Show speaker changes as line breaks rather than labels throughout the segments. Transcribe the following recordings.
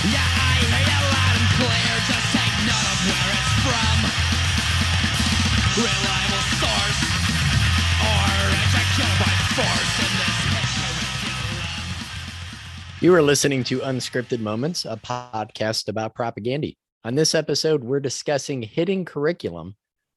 Yeah, I hear you loud and clear, just take note of where it's from. Reliable source, or educated by force in this hit curriculum.
You are listening to Unscripted Moments, a podcast about propaganda. On this episode, we're discussing Hidden Curriculum.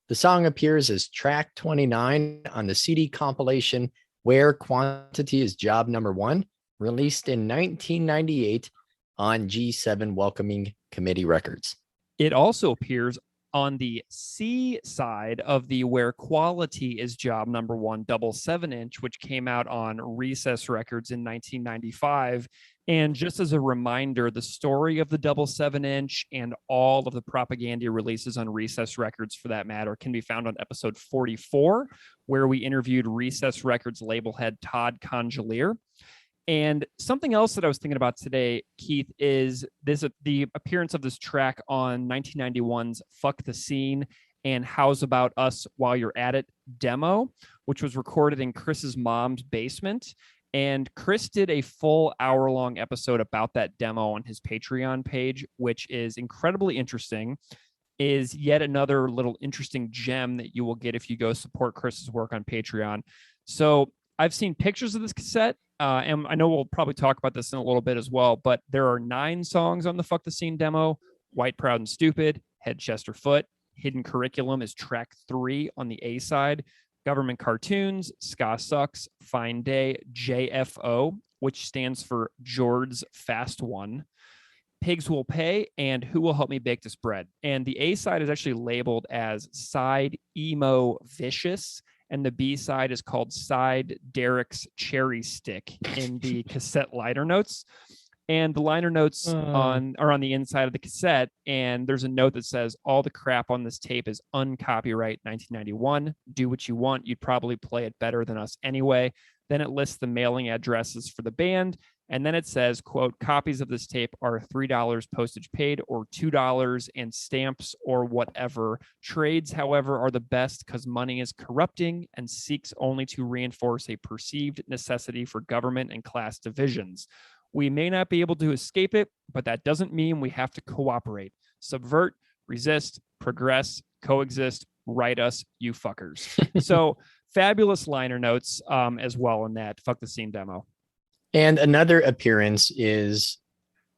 The song appears as track 29 on the CD compilation Where Quantity is Job Number One, released in 1998 on G7 Welcoming Committee Records.
It also appears on the C side of the Where Quality is Job Number One double 7-inch, which came out on Recess Records in 1995. And just as a reminder, the story of the double 7-inch and all of the propaganda releases on Recess Records, for that matter, can be found on episode 44, where we interviewed Recess Records label head Todd Congelier. And something else that I was thinking about today, Keith, is the appearance of this track on 1991's Fuck the Scene and How's About Us While You're At It demo, which was recorded in Chris's mom's basement. And Chris did a full hour-long episode about that demo on his Patreon page, which is incredibly interesting, is yet another little interesting gem that you will get if you go support Chris's work on Patreon. So I've seen pictures of this cassette, and I know we'll probably talk about this in a little bit as well, but there are 9 songs on the Fuck the Scene demo: White, Proud, and Stupid, Head, Chest, or Foot. Hidden Curriculum is track 3 on the A side. Government Cartoons, Ska Sucks, Fine Day, JFO, which stands for George's Fast One, Pigs Will Pay, and Who Will Help Me Bake This Bread. And the A side is actually labeled as Side Emo Vicious, and the B side is called Side Derek's Cherry Stick in the cassette liner notes. And the liner notes are on the inside of the cassette, and there's a note that says, all the crap on this tape is uncopyright 1991. Do what you want. You'd probably play it better than us anyway. Then it lists the mailing addresses for the band. And then it says, quote, copies of this tape are $3 postage paid or $2 and stamps or whatever. Trades, however, are the best because money is corrupting and seeks only to reinforce a perceived necessity for government and class divisions. We may not be able to escape it, but that doesn't mean we have to cooperate. Subvert, resist, progress, coexist, write us, you fuckers. So fabulous liner notes as well in that Fuck the Scene demo.
And another appearance is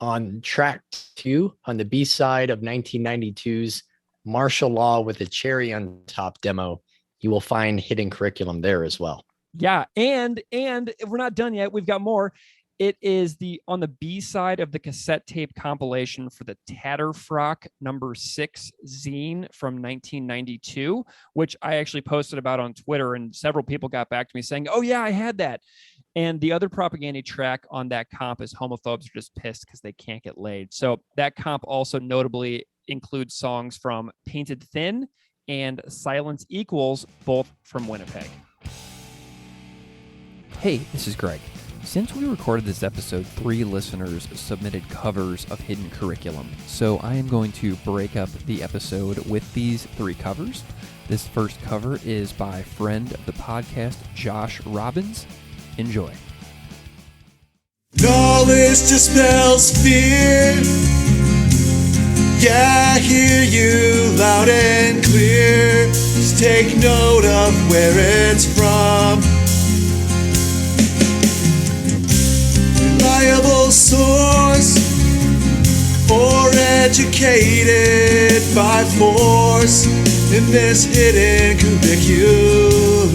on track 2 on the B side of 1992's Martial Law with a Cherry on Top demo. You will find Hidden Curriculum there as well.
Yeah, and if we're not done yet, we've got more. It is on the B side of the cassette tape compilation for the Tatterfrock number 6 zine from 1992, which I actually posted about on Twitter, and several people got back to me saying, oh yeah, I had that. And the other propaganda track on that comp is Homophobes Are Just Pissed Because They Can't Get Laid. So that comp also notably includes songs from Painted Thin and Silence Equals, both from Winnipeg.
Hey, this is Greg. Since we recorded this episode, 3 listeners submitted covers of Hidden Curriculum, so I am going to break up the episode with these 3 covers. This first cover is by friend of the podcast, Josh Robbins. Enjoy.
Knowledge dispels fear. Yeah, I hear you loud and clear. Just take note of where it's from. Reliable source, or educated by force in this hidden curriculum.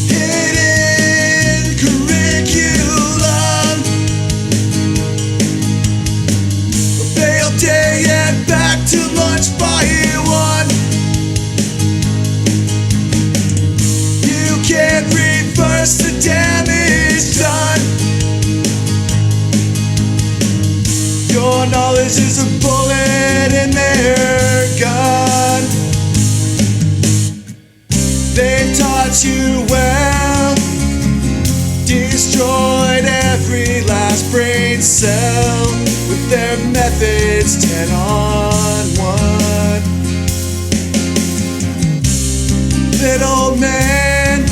Hidden curriculum. A failed day and back to lunch by one. You can't reverse the damage done. Your knowledge is a bullet in their gun. They've taught you well, destroyed every last brain cell with their methods 10 on 1. Little man,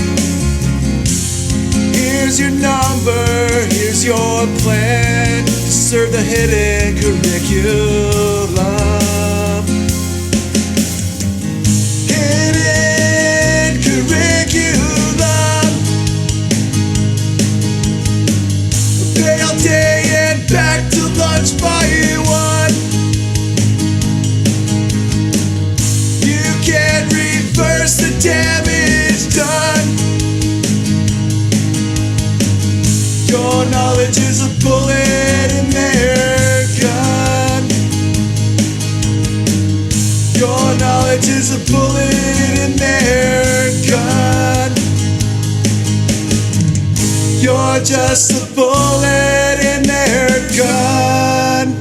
Here's your number, here's your plan to serve the hidden curriculum. Hidden curriculum. Bail day and back to lunch by one. You can reverse the damage done. Your knowledge is a bullet in their gun. Your knowledge is a bullet in their gun. You're just a bullet in their gun.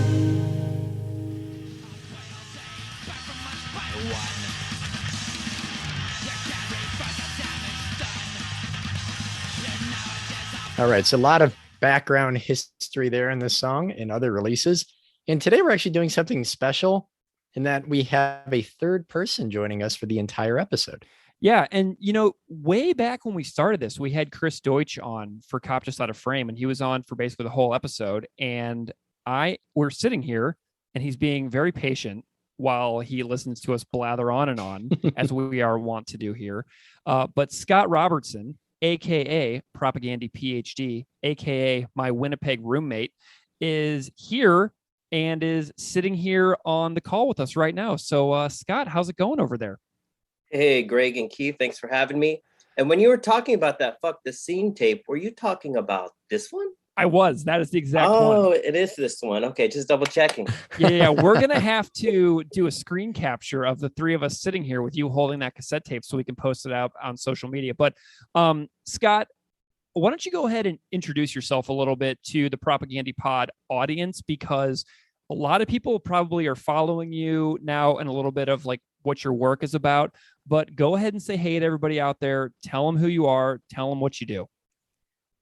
All right, so a lot of background history there in this song and other releases. And today we're actually doing something special in that we have a third person joining us for the entire episode.
Yeah. And, way back when we started this, we had Chris Deutsch on for Cop Just Out of Frame, and he was on for basically the whole episode. And we're sitting here and he's being very patient while he listens to us blather on and on, as we are wont to do here. But Scott Robertson, aka Propagandy PhD, aka my Winnipeg roommate, is here and is sitting here on the call with us right now. So, Scott, how's it going over there?
Hey, Greg and Keith, thanks for having me. And when you were talking about that Fuck the Scene tape, were you talking about this one?
I was. That is the exact one.
Oh, it is this one. Okay, just double checking.
Yeah. We're going to have to do a screen capture of the three of us sitting here with you holding that cassette tape so we can post it out on social media. But Scott, why don't you go ahead and introduce yourself a little bit to the Propagandy Pod audience, because a lot of people probably are following you now and a little bit of like what your work is about. But go ahead and say hey to everybody out there. Tell them who you are. Tell them what you do.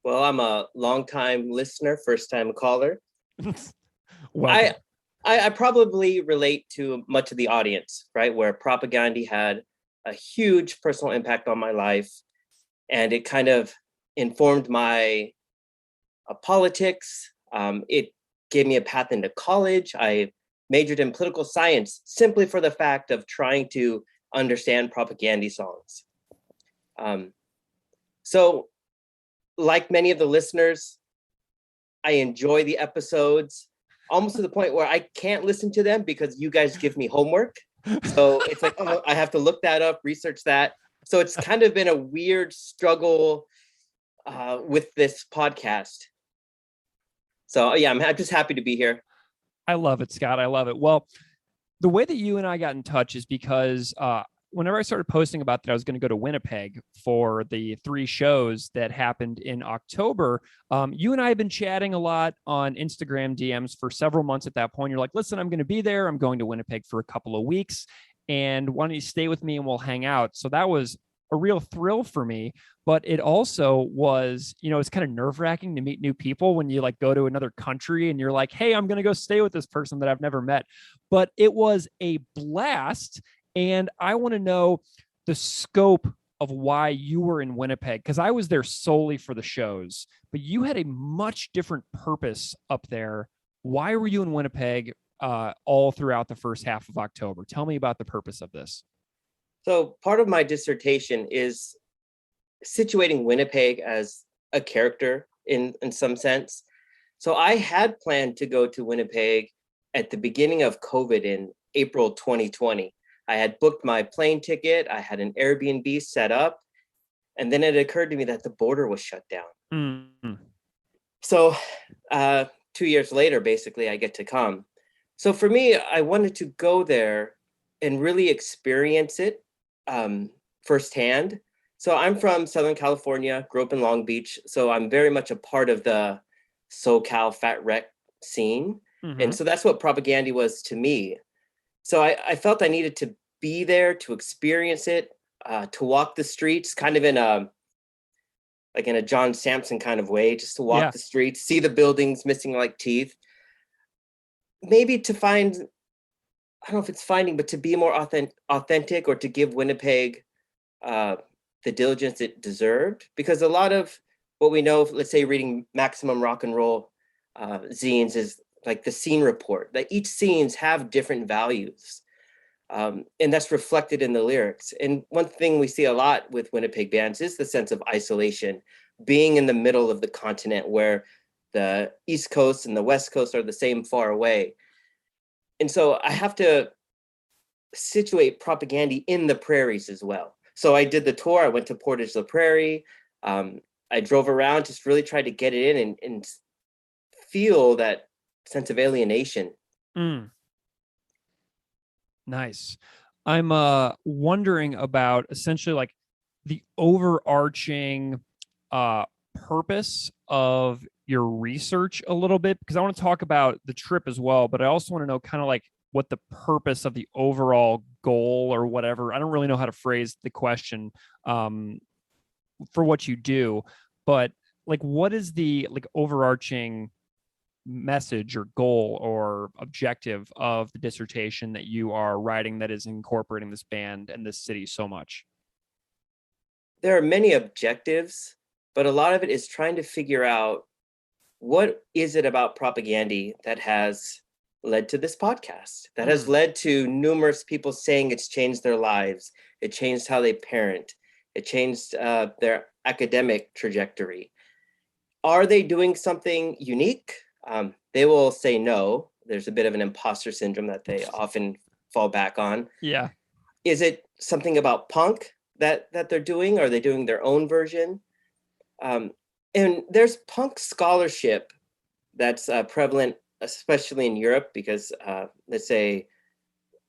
Well, I'm a longtime listener, first-time caller.
Welcome.
I probably relate to much of the audience, right? Where Propagandy had a huge personal impact on my life, and it kind of informed my politics. It gave me a path into college. I majored in political science simply for the fact of trying to understand Propagandy songs. So, like many of the listeners, I enjoy the episodes almost to the point where I can't listen to them because you guys give me homework. So it's like, oh, I have to look that up, research that. So it's kind of been a weird struggle with this podcast. So yeah, I'm just happy to be here.
I love it, Scott. I love it. Well, the way that you and I got in touch is because whenever I started posting about that I was going to go to Winnipeg for the 3 shows that happened in October, you and I have been chatting a lot on Instagram DMs for several months at that point. You're like, listen, I'm going to be there. I'm going to Winnipeg for a couple of weeks. And why don't you stay with me and we'll hang out? So that was a real thrill for me. But it also was, it's kind of nerve-wracking to meet new people when you like go to another country and you're like, hey, I'm going to go stay with this person that I've never met. But it was a blast. And I want to know the scope of why you were in Winnipeg, because I was there solely for the shows, but you had a much different purpose up there. Why were you in Winnipeg all throughout the first half of October? Tell me about the purpose of this.
So part of my dissertation is situating Winnipeg as a character in some sense. So I had planned to go to Winnipeg at the beginning of COVID in April 2020. I had booked my plane ticket. I had an Airbnb set up. And then it occurred to me that the border was shut down.
Mm-hmm.
So 2 years later, basically, I get to come. So for me, I wanted to go there and really experience it firsthand. So I'm from Southern California, grew up in Long Beach. So I'm very much a part of the SoCal Fat Wreck scene.
Mm-hmm.
And so that's what Propagandy was to me. So I felt I needed to be there to experience it, to walk the streets, kind of in a John Sampson kind of way, just to walk the streets, see the buildings missing like teeth. Maybe to find, I don't know if it's finding, but to be more authentic or to give Winnipeg the diligence it deserved. Because a lot of what we know, let's say reading Maximum Rock and Roll zines, is like the scene report, that each scenes have different values. And that's reflected in the lyrics. And one thing we see a lot with Winnipeg bands is the sense of isolation, being in the middle of the continent where the East Coast and the West Coast are the same far away. And so I have to situate Propagandy in the prairies as well. So I did the tour. I went to Portage la Prairie. I drove around, just really tried to get it in and feel that sense of alienation.
Nice. I'm wondering about essentially like the overarching purpose of your research a little bit, because I want to talk about the trip as well, but I also want to know kind of like what the purpose of the overall goal or whatever. I don't really know how to phrase the question for what you do, but like what is the like overarching message or goal or objective of the dissertation that you are writing that is incorporating this band and this city so much?
There are many objectives, but a lot of it is trying to figure out what is it about Propagandy that has led to this podcast, that has led to numerous people saying it's changed their lives. It changed how they parent. It changed their academic trajectory. Are they doing something unique? They will say no. There's a bit of an imposter syndrome that they often fall back on.
Yeah.
Is it something about punk that they're doing? Are they doing their own version? And there's punk scholarship that's prevalent, especially in Europe, because let's say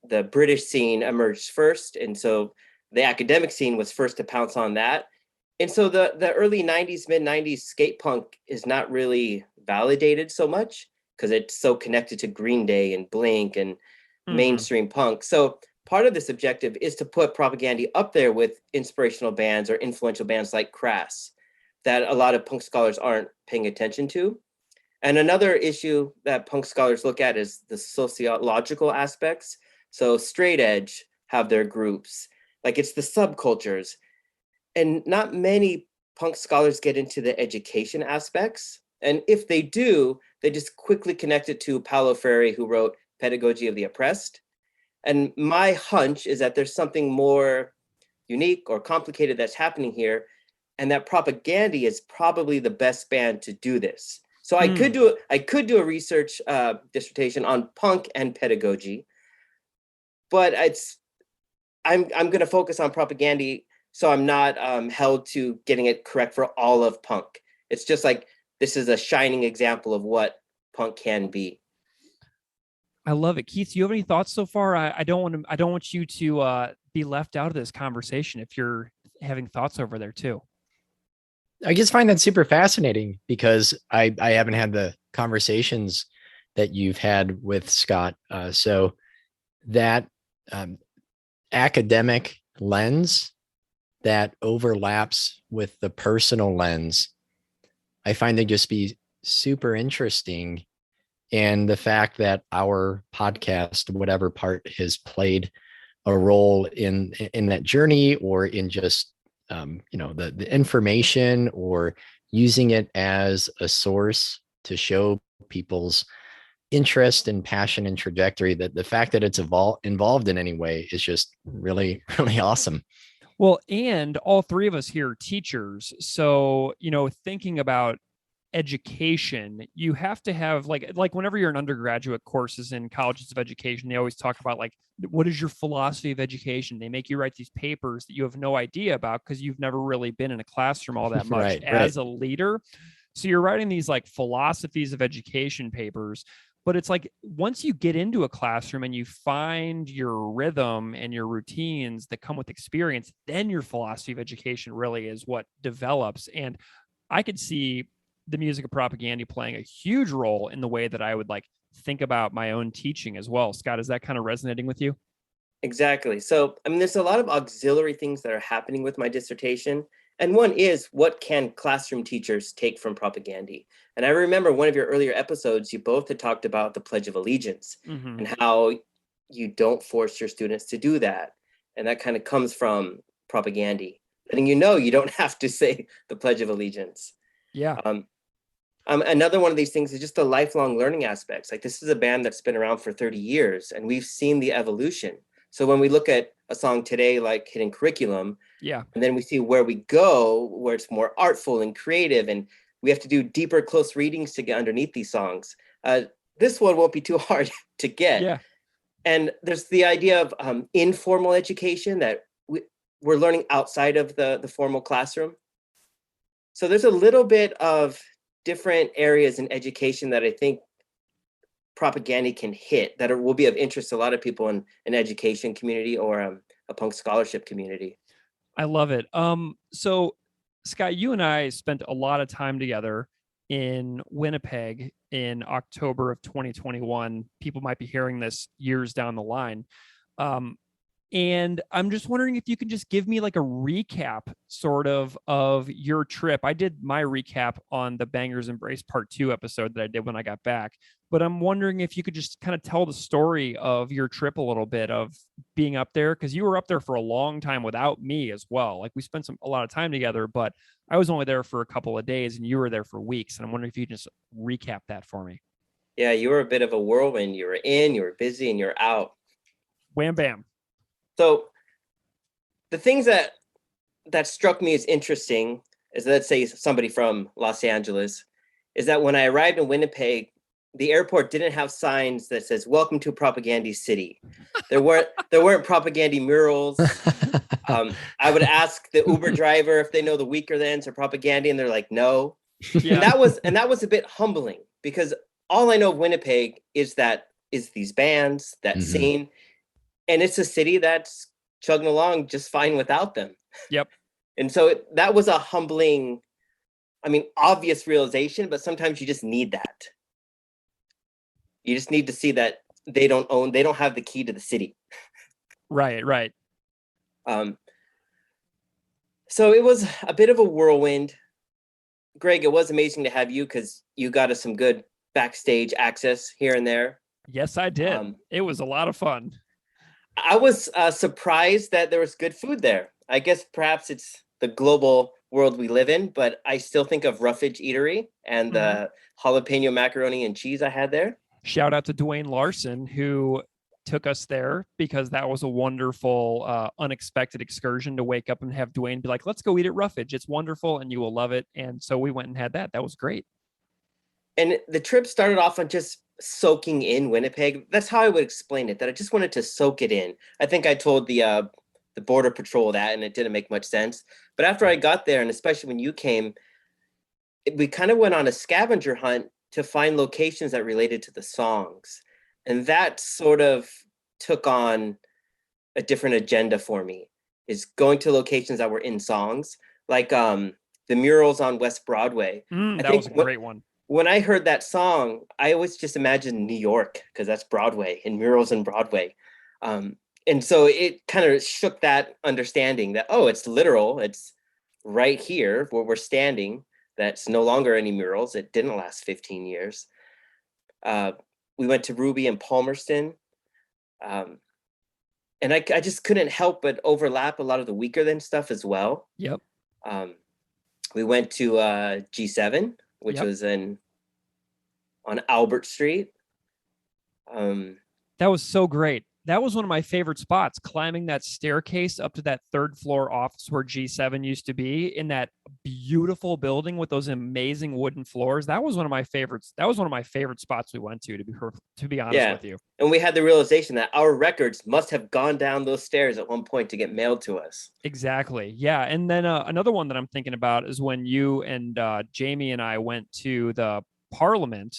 the British scene emerged first. And so the academic scene was first to pounce on that. And so the early 90s, mid 90s skate punk is not really validated so much because it's so connected to Green Day and Blink and mainstream punk. So part of this objective is to put Propagandy up there with inspirational bands or influential bands like Crass that a lot of punk scholars aren't paying attention to. And another issue that punk scholars look at is the sociological aspects. So straight edge have their groups, like it's the subcultures. And not many punk scholars get into the education aspects. And if they do, they just quickly connect it to Paulo Freire, who wrote Pedagogy of the Oppressed. And my hunch is that there's something more unique or complicated that's happening here, and that Propagandy is probably the best band to do this. So I could do a research dissertation on punk and pedagogy, but I'm going to focus on Propagandy, so I'm not held to getting it correct for all of punk. It's just like this is a shining example of what punk can be.
I love it. Keith, do you have any thoughts so far? I don't want you to be left out of this conversation if you're having thoughts over there too.
I just find that super fascinating because I haven't had the conversations that you've had with Scott. So that academic lens that overlaps with the personal lens, I find to just be super interesting. And the fact that our podcast, whatever part has played a role in that journey, or in just the information, or using it as a source to show people's interest and passion and trajectory, that the fact that it's involved in any way is just really, really awesome.
Well, and all three of us here are teachers. So, thinking about education, you have to have like whenever you're in undergraduate courses in colleges of education, they always talk about like, what is your philosophy of education? They make you write these papers that you have no idea about because you've never really been in a classroom all that much as a leader. So you're writing these like philosophies of education papers, but it's like once you get into a classroom and you find your rhythm and your routines that come with experience, then your philosophy of education really is what develops. And I could see the music of Propagandy playing a huge role in the way that I would like think about my own teaching as well. Scott, is that kind of resonating with you?
Exactly. So, there's a lot of auxiliary things that are happening with my dissertation. And one is, what can classroom teachers take from Propagandy? And I remember one of your earlier episodes, you both had talked about the Pledge of Allegiance and how you don't force your students to do that. And that kind of comes from Propagandy, letting you know you don't have to say the Pledge of Allegiance.
Yeah.
Another one of these things is just the lifelong learning aspects. Like, this is a band that's been around for 30 years, and we've seen the evolution. So when we look at a song today, like Hidden Curriculum,
Yeah.
and then we see where we go, where it's more artful and creative, and we have to do deeper, close readings to get underneath these songs. This one won't be too hard to get.
Yeah.
And there's the idea of informal education that we're learning outside of the formal classroom. So there's a little bit of different areas in education that I think propaganda can hit that will be of interest to a lot of people in an education community or a punk scholarship community.
I love it. So Scott, you and I spent a lot of time together in Winnipeg in October of 2021. People might be hearing this years down the line. And I'm just wondering if you can just give me like a recap sort of your trip. I did my recap on the Bangers Embrace Part 2 episode that I did when I got back, but I'm wondering if you could just kind of tell the story of your trip a little bit of being up there, because you were up there for a long time without me as well. Like, we spent a lot of time together, but I was only there for a couple of days and you were there for weeks. And I'm wondering if you could just recap that for me.
Yeah, you were a bit of a whirlwind. You were in, you were busy, and you're out.
Wham bam.
So the things that struck me as interesting is, let's say somebody from Los Angeles, is that when I arrived in Winnipeg, the airport didn't have signs that says "Welcome to Propaganda City." There weren't propaganda murals. I would ask the Uber driver if they know the Weaker Thans or propaganda, and they're like, no.
Yeah.
And that was a bit humbling, because all I know of Winnipeg is these bands, that scene. And it's a city that's chugging along just fine without them.
Yep.
And so that was a humbling, obvious realization, but sometimes you just need that. You just need to see that they don't have the key to the city.
Right.
So it was a bit of a whirlwind. Greg, it was amazing to have you, because you got us some good backstage access here and there.
Yes, I did. It was a lot of fun.
I was surprised that there was good food there. I guess perhaps it's the global world we live in, but I still think of Roughage Eatery and the jalapeno macaroni and cheese I had there.
Shout out to Dwayne Larson, who took us there, because that was a wonderful, unexpected excursion to wake up and have Dwayne be like, let's go eat at Roughage. It's wonderful and you will love it. And so we went and had that. That was great.
And the trip started off on just soaking in Winnipeg. That's how I would explain it, that I just wanted to soak it in. I think I told the Border Patrol that, and it didn't make much sense. But after I got there, and especially when you came, we kind of went on a scavenger hunt to find locations that related to the songs. And that sort of took on a different agenda for me, is going to locations that were in songs, like the murals on West Broadway.
That was a great one.
When I heard that song, I always just imagined New York, because that's Broadway and murals in Broadway. And so it kind of shook that understanding that, oh, it's literal. It's right here where we're standing. That's no longer any murals. It didn't last 15 years. We went to Ruby and Palmerston. And I just couldn't help but overlap a lot of the Weaker Than stuff as well.
Yep.
We went to G7, which was on Albert Street.
That was so great. That was one of my favorite spots, climbing that staircase up to that third floor office where G7 used to be, in that beautiful building with those amazing wooden floors. That was one of my favorites. That was one of my favorite spots we went to be honest with you.
And we had the realization that our records must have gone down those stairs at one point to get mailed to us.
Exactly. Yeah. And then another one that I'm thinking about is when you and Jamie and I went to the Parliament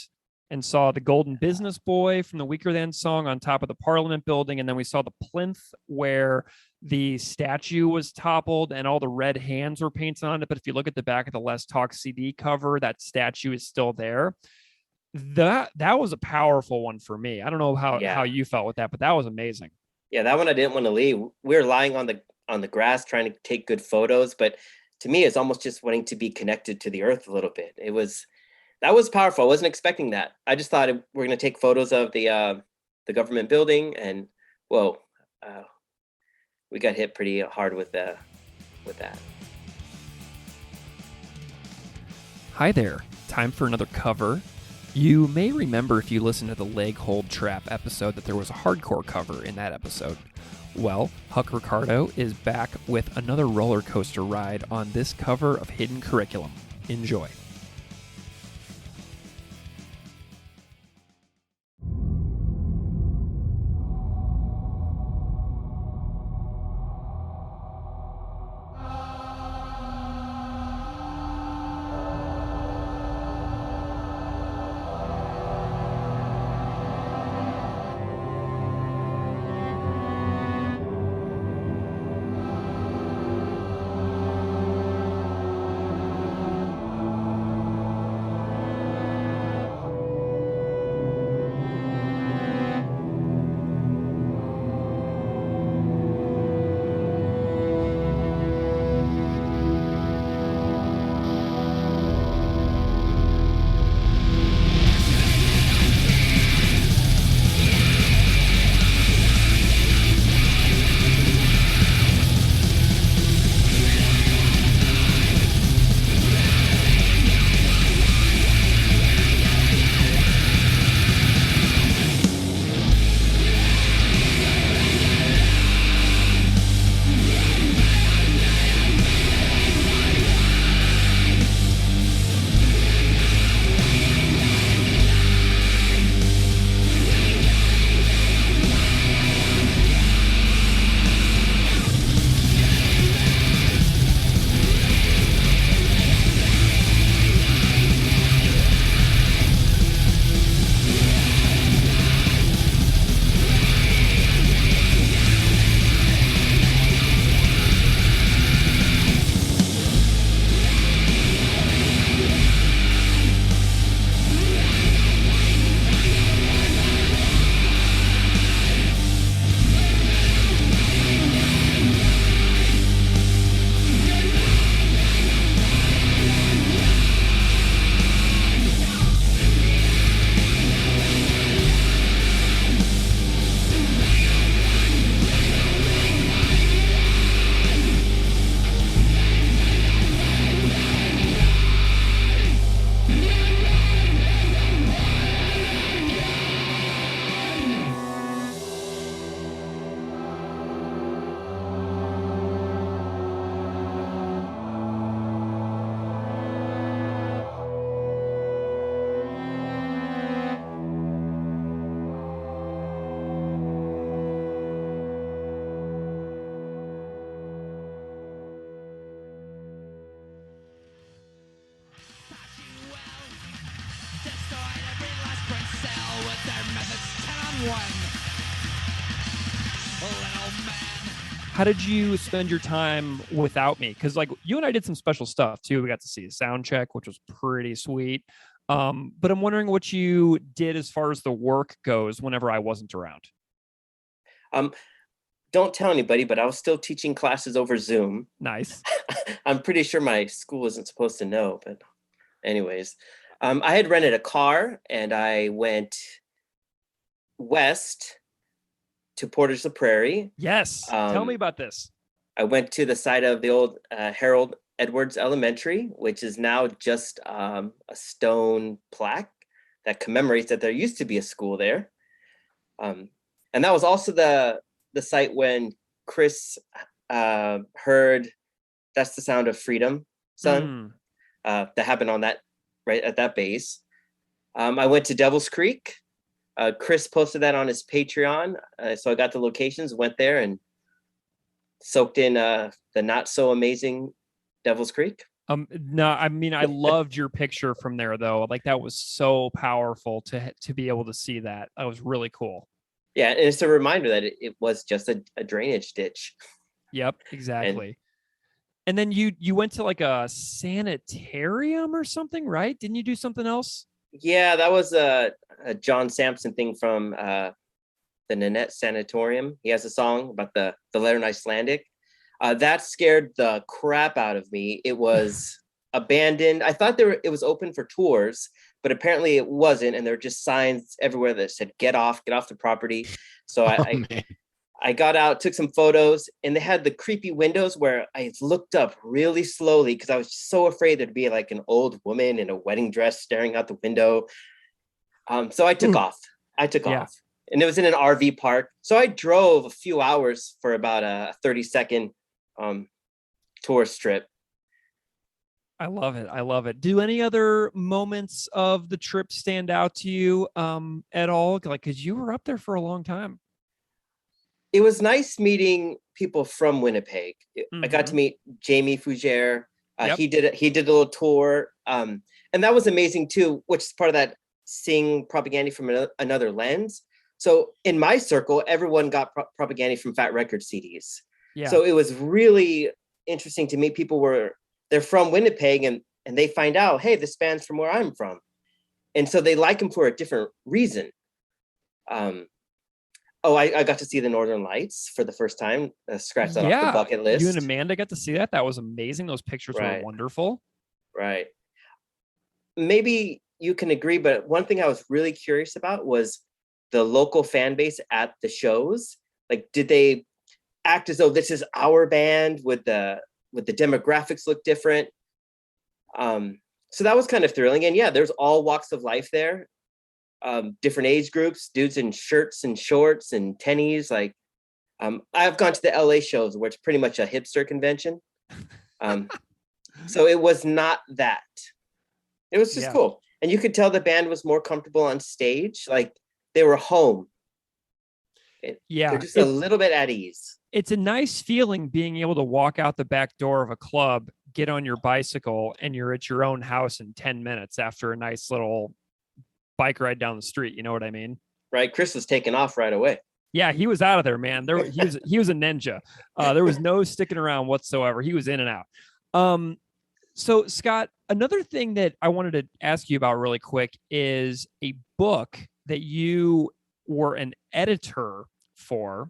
and saw the Golden Business Boy from the Weaker Than song on top of the Parliament building. And then we saw the plinth where the statue was toppled and all the red hands were painted on it. But if you look at the back of the Let's Talk CD cover, that statue is still there. That was a powerful one for me. I don't know how you felt with that, but that was amazing. Yeah,
that one I didn't want to leave. We were lying on the grass trying to take good photos, but to me, it's almost just wanting to be connected to the earth a little bit. That was powerful. I wasn't expecting that. I just thought we're going to take photos of the government building, and we got hit pretty hard with that.
Hi there. Time for another cover. You may remember if you listened to the Leg Hold Trap episode that there was a hardcore cover in that episode. Well, Huck Ricardo is back with another roller coaster ride on this cover of Hidden Curriculum. Enjoy. How did you spend your time without me? Because like you and I did some special stuff too. We got to see a sound check, which was pretty sweet. But I'm wondering what you did as far as the work goes whenever I wasn't around.
Don't tell anybody, but I was still teaching classes over Zoom.
Nice.
I'm pretty sure my school wasn't supposed to know, but anyways, I had rented a car and I went west to Portage la Prairie.
Yes. Tell me about this.
I went to the site of the old Harold Edwards Elementary, which is now just a stone plaque that commemorates that there used to be a school there. And that was also the site when Chris heard "That's the Sound of Freedom, Son." That happened on that, right at that base. I went to Devil's Creek. Chris posted that on his Patreon. So I got the locations, went there and soaked in the not so amazing Devil's Creek.
No, I mean, I loved your picture from there though. Like that was so powerful to be able to see that. That was really cool.
Yeah. And it's a reminder that it was just a drainage ditch.
Yep, exactly. And then you went to like a sanitarium or something, right? Didn't you do something else?
Yeah, that was a John Sampson thing from the Nanette Sanatorium. He has a song about the letter in Icelandic. That scared the crap out of me. It was abandoned. I thought it was open for tours, but apparently it wasn't. And there were just signs everywhere that said, get off the property. So I I got out, took some photos, and they had the creepy windows where I looked up really slowly because I was so afraid there'd be like an old woman in a wedding dress staring out the window. So I took off. And it was in an RV park. So I drove a few hours for about a 30-second tourist trip.
I love it. I love it. Do any other moments of the trip stand out to you at all? Like, because you were up there for a long time.
It was nice meeting people from Winnipeg. I got to meet Jamie Fougere.
Yep.
He did a little tour. And that was amazing too, which is part of that seeing propaganda from another lens. So in my circle, everyone got propaganda from Fat Record CDs.
Yeah.
So it was really interesting to meet people they're from Winnipeg and they find out, hey, this band's from where I'm from. And so they like him for a different reason. I got to see the Northern Lights for the first time. Scratch that off the bucket list.
You and Amanda got to see that. That was amazing. Those pictures were wonderful.
Right. Maybe you can agree, but one thing I was really curious about was the local fan base at the shows. Like, did they act as though this is our band? Would the demographics look different? So that was kind of thrilling. And yeah, there's all walks of life there. Different age groups, dudes in shirts and shorts and tennies. Like, I've gone to the LA shows where it's pretty much a hipster convention. So it was not that. It was just cool. And you could tell the band was more comfortable on stage. Like, they were home. They're just a little bit at ease.
It's a nice feeling being able to walk out the back door of a club, get on your bicycle, and you're at your own house in 10 minutes after a nice little bike ride down the street. You know what I mean?
Right. Chris was taking off right away.
Yeah, he was out of there, man. He was a ninja. There was no sticking around whatsoever. He was in and out. So Scott, another thing that I wanted to ask you about really quick is a book that you were an editor for,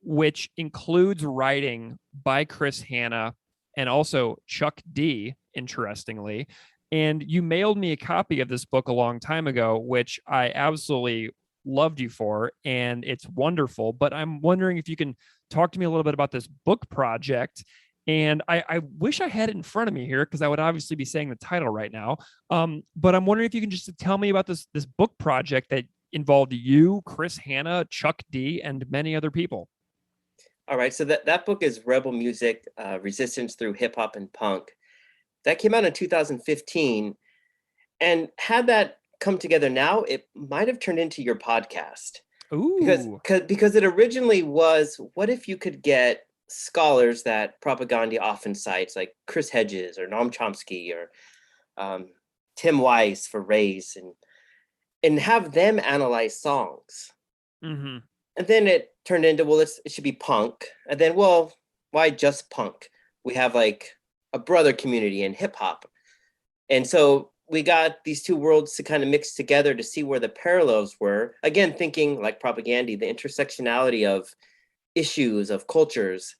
which includes writing by Chris Hanna and also Chuck D, interestingly. And you mailed me a copy of this book a long time ago, which I absolutely loved you for, and it's wonderful. But I'm wondering if you can talk to me a little bit about this book project. And I wish I had it in front of me here because I would obviously be saying the title right now. But I'm wondering if you can just tell me about this book project that involved you, Chris Hanna, Chuck D, and many other people.
All right. So that book is Rebel Music, Resistance Through Hip Hop and Punk. That came out in 2015. And had that come together now, it might have turned into your podcast.
Ooh.
Because it originally was, what if you could get scholars that propaganda often cites, like Chris Hedges or Noam Chomsky or Tim Weiss for race, and have them analyze songs.
Mm-hmm.
And then it turned into, well, it should be punk. And then, well, why just punk? We have like a brother community in hip hop. And so we got these two worlds to kind of mix together to see where the parallels were. Again, thinking like propaganda, the intersectionality of issues, of cultures.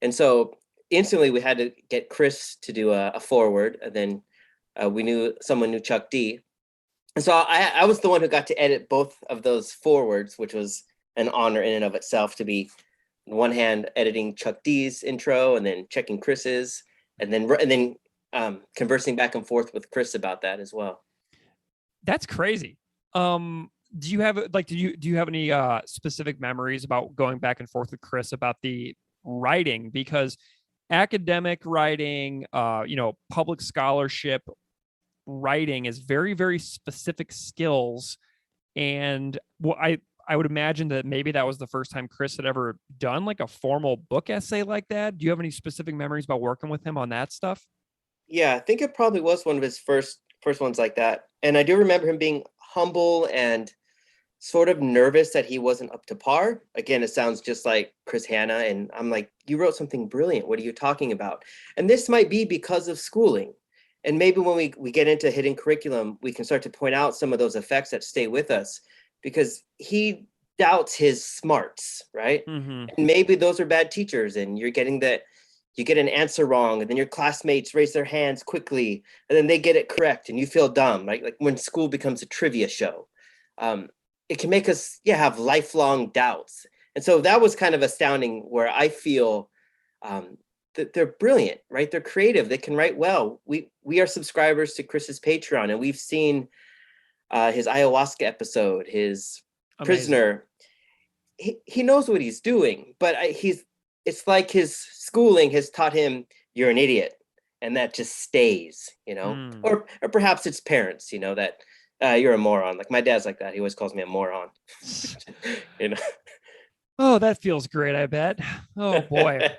And so instantly we had to get Chris to do a forward. And then someone knew Chuck D. And so I was the one who got to edit both of those forwards, which was an honor in and of itself to be, on one hand, editing Chuck D's intro and then checking Chris's, and then conversing back and forth with Chris about that as well.
That's crazy. Do you have any specific memories about going back and forth with Chris about the writing? Because academic writing, public scholarship writing is very, very specific skills. And I would imagine that maybe that was the first time Chris had ever done like a formal book essay like that. Do you have any specific memories about working with him on that stuff?
Yeah, I think it probably was one of his first ones like that. And I do remember him being humble and sort of nervous that he wasn't up to par. Again, it sounds just like Chris Hanna. And I'm like, you wrote something brilliant. What are you talking about? And this might be because of schooling. And maybe when we get into hidden curriculum, we can start to point out some of those effects that stay with us, because he doubts his smarts, right?
Mm-hmm.
And maybe those are bad teachers, and you get an answer wrong, and then your classmates raise their hands quickly, and then they get it correct, and you feel dumb, right? Like when school becomes a trivia show. It can make us have lifelong doubts. And so that was kind of astounding, where I feel that they're brilliant, right? They're creative. They can write well. We are subscribers to Chris's Patreon, and we've seen his ayahuasca episode, his
Amazing.
Prisoner. He knows what he's doing, but it's like his schooling has taught him you're an idiot, and that just stays, or perhaps it's parents, that you're a moron. Like my dad's like that. He always calls me a moron.
Oh, that feels great, I bet. Oh boy.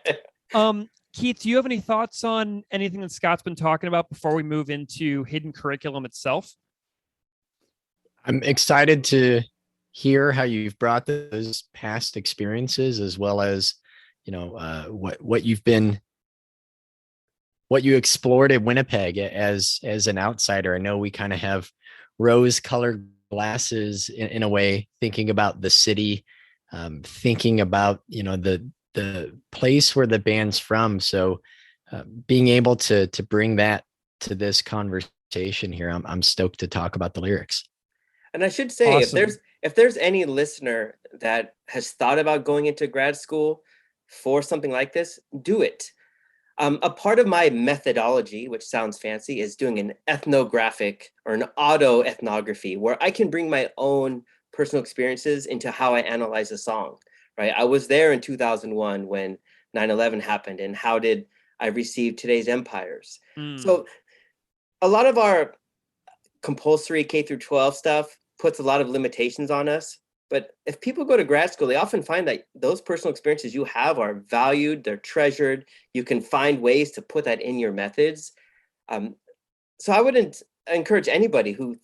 Keith, do you have any thoughts on anything that Scott's been talking about before we move into hidden curriculum itself?
I'm excited to hear how you've brought those past experiences, as well as, what you explored at Winnipeg as an outsider. I know we kind of have rose-colored glasses in a way, thinking about the city, thinking about, the place where the band's from. So being able to bring that to this conversation here, I'm stoked to talk about the lyrics.
And I should say,
Awesome.
if there's any listener that has thought about going into grad school for something like this, do it. A part of my methodology, which sounds fancy, is doing an ethnographic or an auto-ethnography, where I can bring my own personal experiences into how I analyze a song, right? I was there in 2001 when 9/11 happened, and how did I receive today's empires? So a lot of our compulsory K through 12 stuff puts a lot of limitations on us. But if people go to grad school, they often find that those personal experiences you have are valued, they're treasured. You can find ways to put that in your methods. So I would encourage anybody who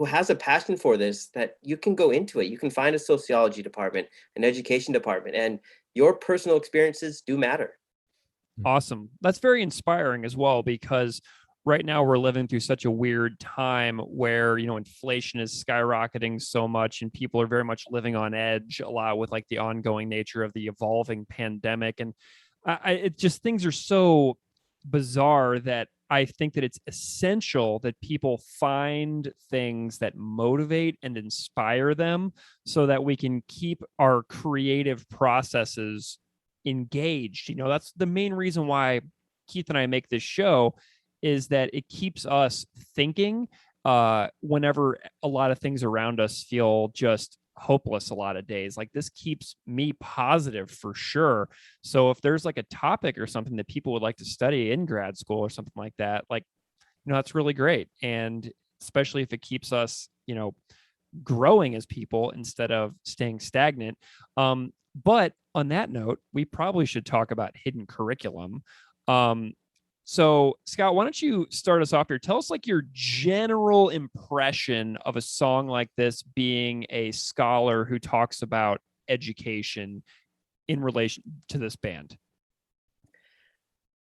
has a passion for this, that you can go into it. You can find a sociology department, an education department, and your personal experiences do matter.
Awesome. That's very inspiring as well, because right now we're living through such a weird time where, inflation is skyrocketing so much, and people are very much living on edge a lot with like the ongoing nature of the evolving pandemic. And it just, things are so bizarre that I think that it's essential that people find things that motivate and inspire them, so that we can keep our creative processes engaged. That's the main reason why Keith and I make this show, is that it keeps us thinking whenever a lot of things around us feel just hopeless a lot of days. Like, this keeps me positive for sure. So if there's like a topic or something that people would like to study in grad school or something like that, that's really great. And especially if it keeps us, growing as people instead of staying stagnant. But on that note, we probably should talk about hidden curriculum. So Scott, why don't you start us off here? Tell us your general impression of a song like this, being a scholar who talks about education in relation to this band.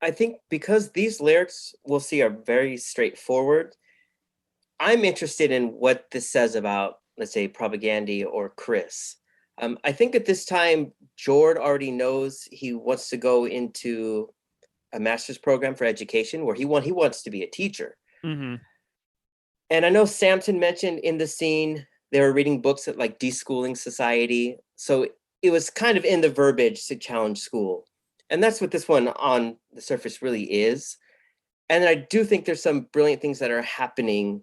I think because these lyrics we'll see are very straightforward, I'm interested in what this says about, let's say, Propaganda or Chris. I think at this time, Jord already knows he wants to go into a master's program for education, where he wants to be a teacher.
Mm-hmm.
And I know Samson mentioned in the scene, they were reading books at Deschooling Society. So it was kind of in the verbiage to challenge school. And that's what this one on the surface really is. And I do think there's some brilliant things that are happening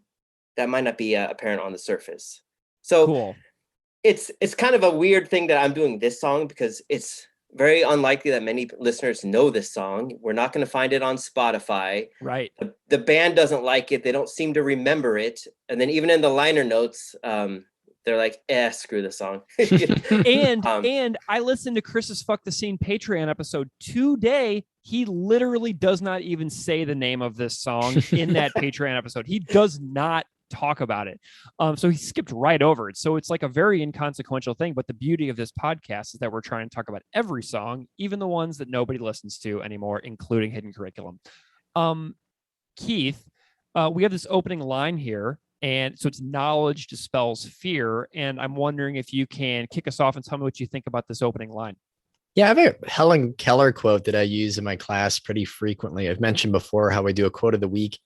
that might not be apparent on the surface. So
cool.
It's kind of a weird thing that I'm doing this song, because it's very unlikely that many listeners know this song. We're not going to find it on Spotify.
Right.
The band doesn't like it. They don't seem to remember it. And then even in the liner notes, they're like, screw the song.
And I listened to Chris's Fuck the Scene Patreon episode today. He literally does not even say the name of this song in that Patreon episode. He does not talk about it. So he skipped right over it. So it's a very inconsequential thing. But the beauty of this podcast is that we're trying to talk about every song, even the ones that nobody listens to anymore, including hidden curriculum. Keith, we have this opening line here, and so it's knowledge dispels fear. And I'm wondering if you can kick us off and tell me what you think about this opening line.
Yeah, I have a Helen Keller quote that I use in my class pretty frequently. I've mentioned before how I do a quote of the week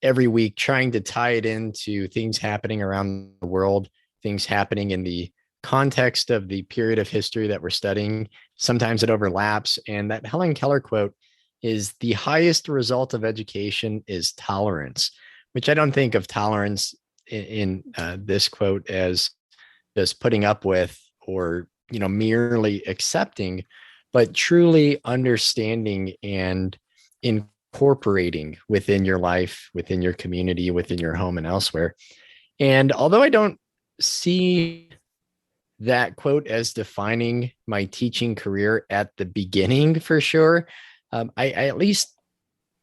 every week, trying to tie it into things happening around the world, things happening in the context of the period of history that we're studying, sometimes it overlaps. And that Helen Keller quote is, the highest result of education is tolerance, which I don't think of tolerance in this quote as just putting up with or, merely accepting, but truly understanding and incorporating within your life, within your community, within your home and elsewhere. And although I don't see that quote as defining my teaching career at the beginning for sure, I at least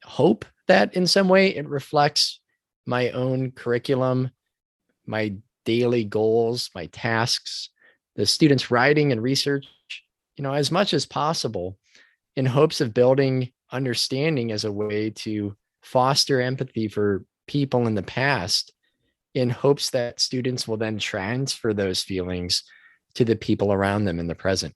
hope that in some way it reflects my own curriculum, my daily goals, my tasks, the students' writing and research, as much as possible, in hopes of building understanding as a way to foster empathy for people in the past, in hopes that students will then transfer those feelings to the people around them in the present.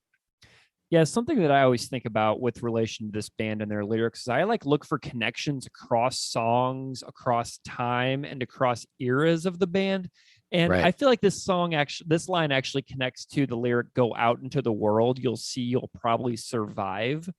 Yeah, something that I always think about with relation to this band and their lyrics is I look for connections across songs, across time, and across eras of the band. And
Right.
I feel like this line actually connects to the lyric, "Go out into the world. You'll probably survive,"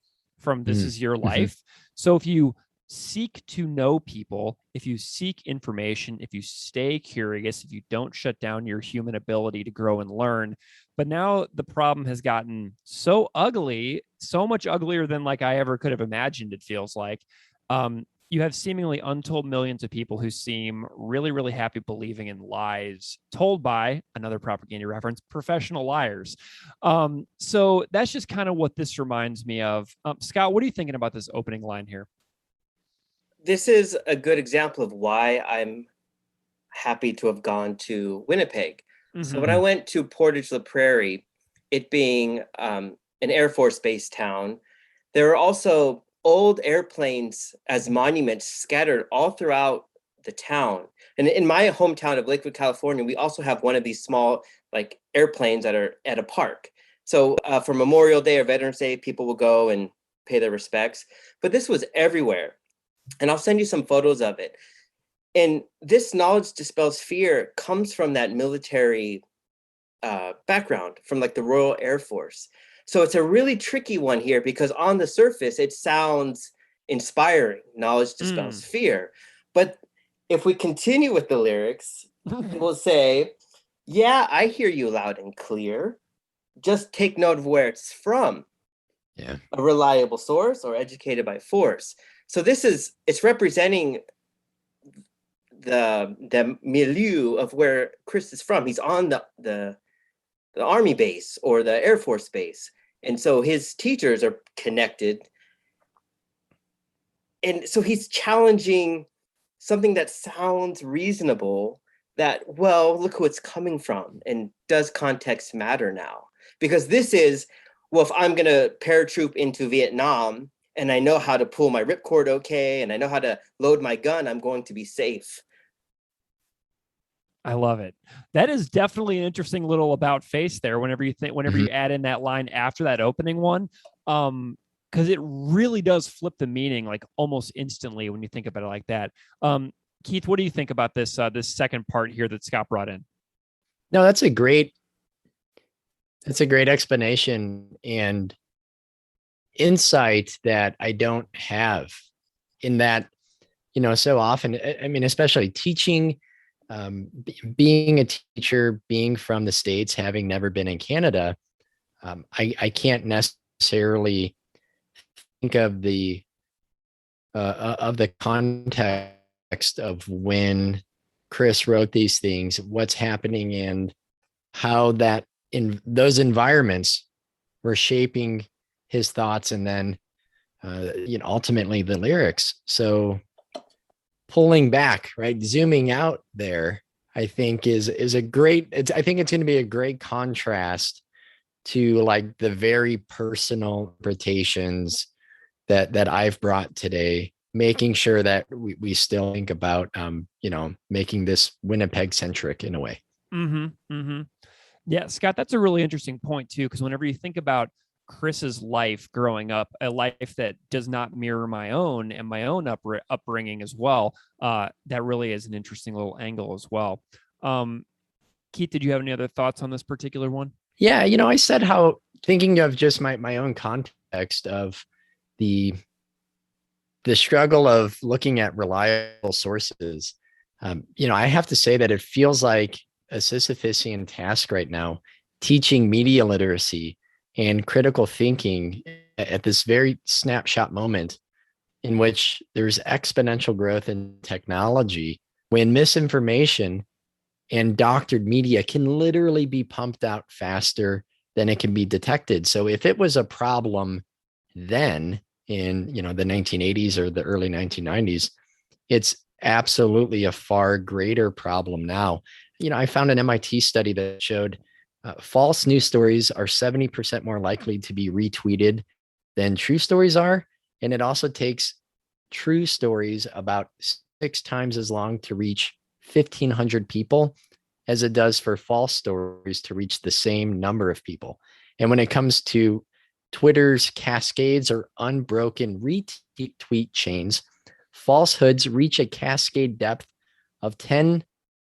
from "This Is Your Life." So if you seek to know people, if you seek information, if you stay curious, if you don't shut down your human ability to grow and learn. But now the problem has gotten so ugly, so much uglier than like I ever could have imagined, it feels like. You have seemingly untold millions of people who seem really, really happy believing in lies told by, another propaganda reference, professional liars. So that's just kind of what this reminds me of. Scott, what are you thinking about this opening line here?
This is a good example of why I'm happy to have gone to Winnipeg. So when I went to Portage la Prairie, it being an Air Force Base town, there are also old airplanes as monuments scattered all throughout the town. And in my hometown of Lakewood, California, we also have one of these small like airplanes that are at a park. So for Memorial Day or Veterans Day, people will go and pay their respects. But this was everywhere. And I'll send you some photos of it. And this knowledge dispels fear comes from that military background, from like the Royal Air Force. So it's a really tricky one here because on the surface, it sounds inspiring. Knowledge dispels fear. But if we continue with the lyrics, we'll say, yeah, I hear you loud and clear. Just take note of where it's from.
Yeah.
A reliable source or educated by force. So it's representing the milieu of where Chris is from. He's on the Army base or the Air Force base. And so his teachers are connected. And so he's challenging something that sounds reasonable, that, well, look who it's coming from. And does context matter now? Because this is, well, if I'm going to paratroop into Vietnam and I know how to pull my ripcord okay, and I know how to load my gun, I'm going to be safe.
I love it. That is definitely an interesting little about face there. Whenever you add in that line after that opening one, because it really does flip the meaning like almost instantly when you think about it like that. Keith, what do you think about this this second part here that Scott brought in?
No, that's a great explanation and insight that I don't have, in that, so often, I mean, especially teaching, being a teacher, being from the States, having never been in Canada, I can't necessarily think of the context of when Chris wrote these things, what's happening, and how that in those environments were shaping his thoughts, and then ultimately the lyrics. So pulling back, right, zooming out there, I think is a great, I think it's going to be a great contrast to like the very personal interpretations that I've brought today, making sure that we still think about making this Winnipeg centric in a way.
Yeah, Scott, that's a really interesting point too, because whenever you think about Chris's life growing up, a life that does not mirror my own and my own upbringing as well, that really is an interesting little angle as well. Keith, did you have any other thoughts on this particular one?
Yeah, I said how, thinking of just my own context of the struggle of looking at reliable sources. I have to say that it feels like a Sisyphusian task right now, teaching media literacy and critical thinking at this very snapshot moment in which there's exponential growth in technology, when misinformation and doctored media can literally be pumped out faster than it can be detected. So if it was a problem then in the 1980s or the early 1990s, it's absolutely a far greater problem now. I found an MIT study that showed false news stories are 70% more likely to be retweeted than true stories are. And it also takes true stories about 6 times as long to reach 1,500 people as it does for false stories to reach the same number of people. And when it comes to Twitter's cascades or unbroken retweet chains, falsehoods reach a cascade depth of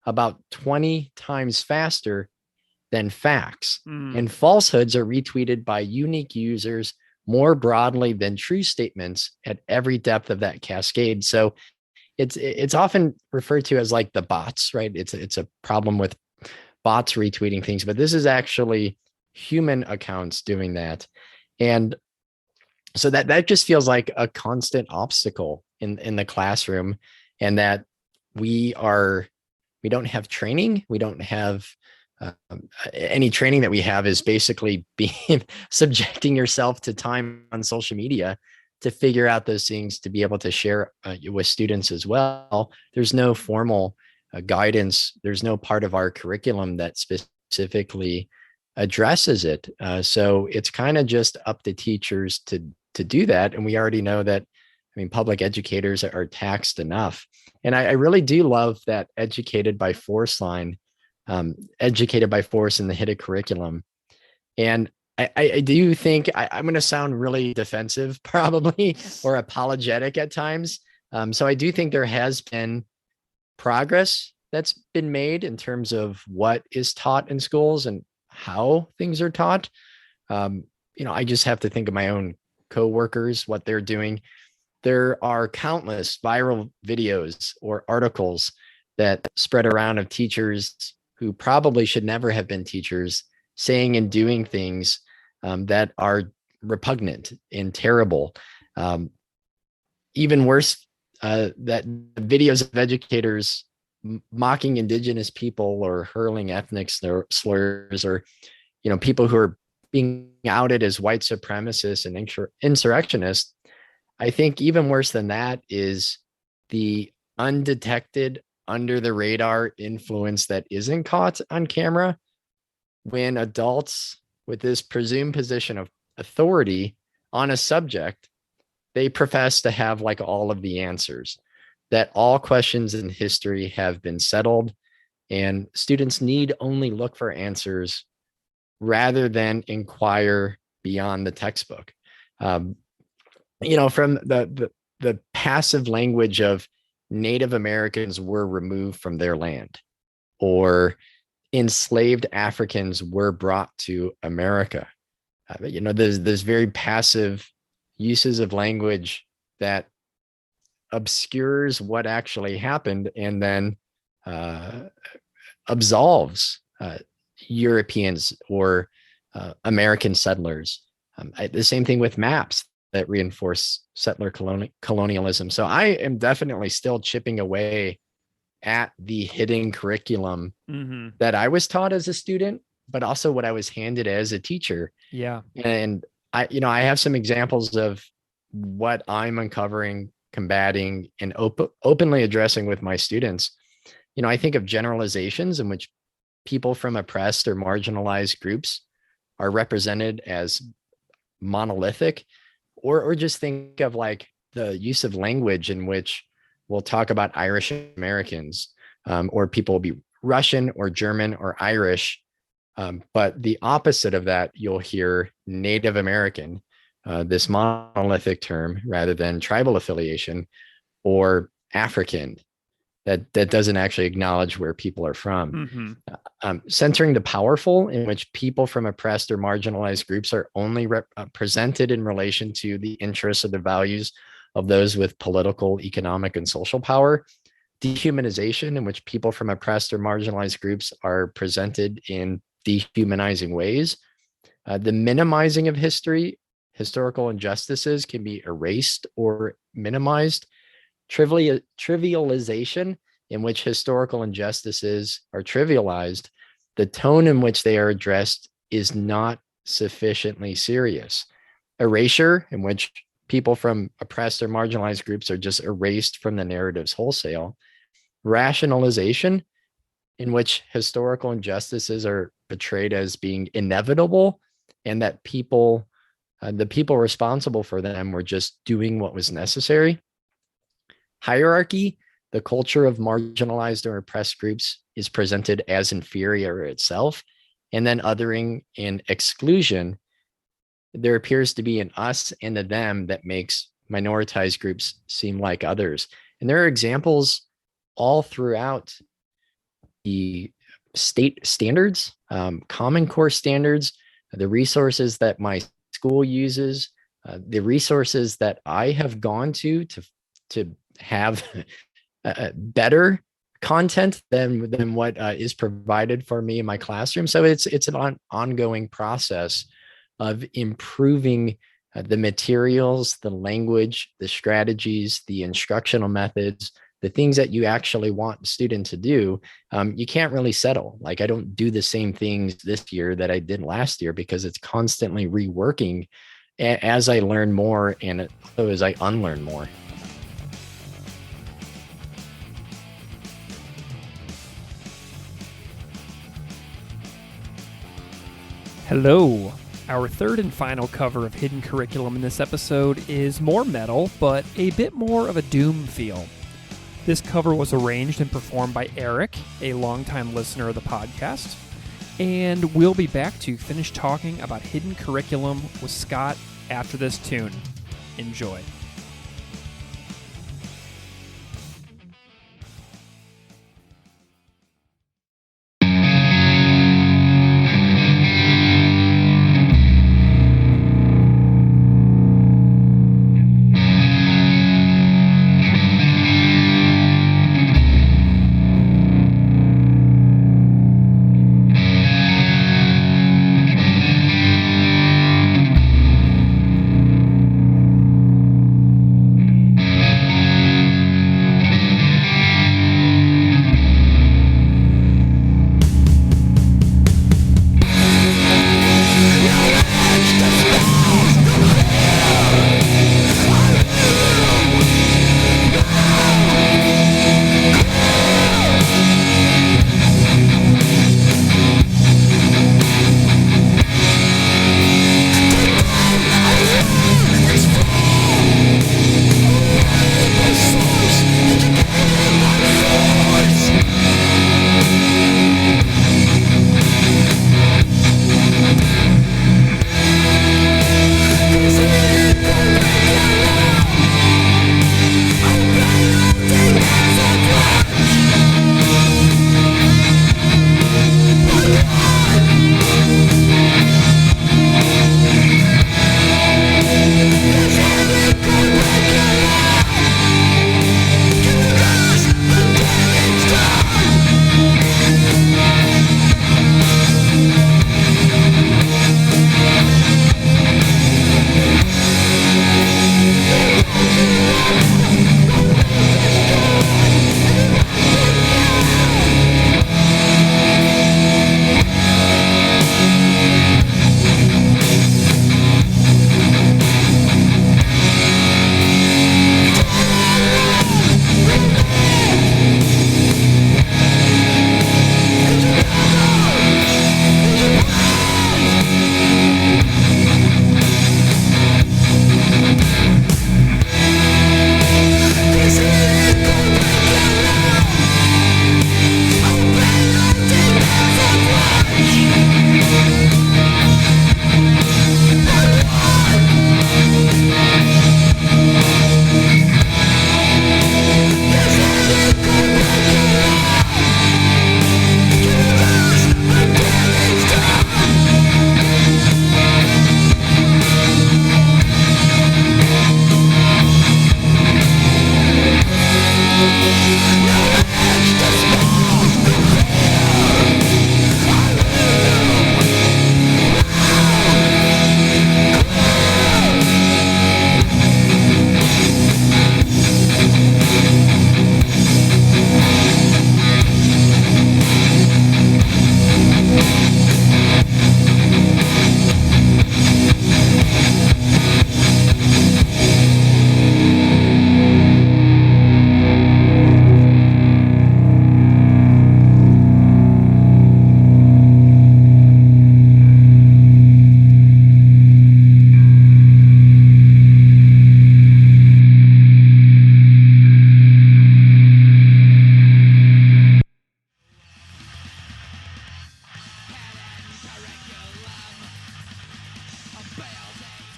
about 20 times faster than facts. And falsehoods are retweeted by unique users more broadly than true statements at every depth of that cascade. So it's often referred to as like the bots, right? It's a problem with bots retweeting things, but this is actually human accounts doing that. And so that just feels like a constant obstacle in the classroom, and that we don't have training. We don't have any training that we have is basically being subjecting yourself to time on social media to figure out those things, to be able to share with students as well. There's no formal guidance. There's no part of our curriculum that specifically addresses it. So it's kind of just up to teachers to do that. And we already know that, public educators are taxed enough. And I really do love that educated by force line, educated by force in the HIDA curriculum. And I do think I'm going to sound really defensive probably, or apologetic at times. So I do think there has been progress that's been made in terms of what is taught in schools and how things are taught. I just have to think of my own coworkers, what they're doing. There are countless viral videos or articles that spread around of teachers who probably should never have been teachers saying and doing things that are repugnant and terrible. Even worse, that videos of educators mocking indigenous people or hurling ethnic slurs, or people who are being outed as white supremacists and insurrectionists. I think even worse than that is the undetected, under the radar influence that isn't caught on camera, when adults with this presumed position of authority on a subject, they profess to have like all of the answers, that all questions in history have been settled and students need only look for answers rather than inquire beyond the textbook. From the passive language of Native Americans were removed from their land, or enslaved Africans were brought to America. There's very passive uses of language that obscures what actually happened and then absolves Europeans or American settlers. The same thing with maps that reinforce settler colonialism. So I am definitely still chipping away at the hidden curriculum that I was taught as a student, but also what I was handed as a teacher.
Yeah.
And I have some examples of what I'm uncovering, combating, and openly addressing with my students. I think of generalizations in which people from oppressed or marginalized groups are represented as monolithic, or just think of like the use of language in which we'll talk about Irish Americans, or people will be Russian or German or Irish. But the opposite of that, you'll hear Native American, this monolithic term rather than tribal affiliation, or African. that doesn't actually acknowledge where people are from.
Mm-hmm.
Centering the powerful, in which people from oppressed or marginalized groups are only presented in relation to the interests or the values of those with political, economic, and social power. Dehumanization, in which people from oppressed or marginalized groups are presented in dehumanizing ways. The minimizing of history, historical injustices can be erased or minimized. Trivialization, in which historical injustices are trivialized. The tone in which they are addressed is not sufficiently serious. Erasure, in which people from oppressed or marginalized groups are just erased from the narratives wholesale. Rationalization, in which historical injustices are portrayed as being inevitable and that the people responsible for them were just doing what was necessary. Hierarchy, the culture of marginalized or oppressed groups is presented as inferior itself. And then othering and exclusion, there appears to be an us and a them that makes minoritized groups seem like others. And there are examples all throughout the state standards, Common Core standards, the resources that my school uses, the resources that I have gone to have better content than what is provided for me in my classroom. So it's an ongoing process of improving the materials, the language, the strategies, the instructional methods, the things that you actually want the student to do. You can't really settle. Like, I don't do the same things this year that I did last year, because it's constantly reworking as I learn more and so as I unlearn more.
Hello. Our third and final cover of Hidden Curriculum in this episode is more metal, but a bit more of a doom feel. This cover was arranged and performed by Eric, a longtime listener of the podcast, and we'll be back to finish talking about Hidden Curriculum with Scott after this tune. Enjoy.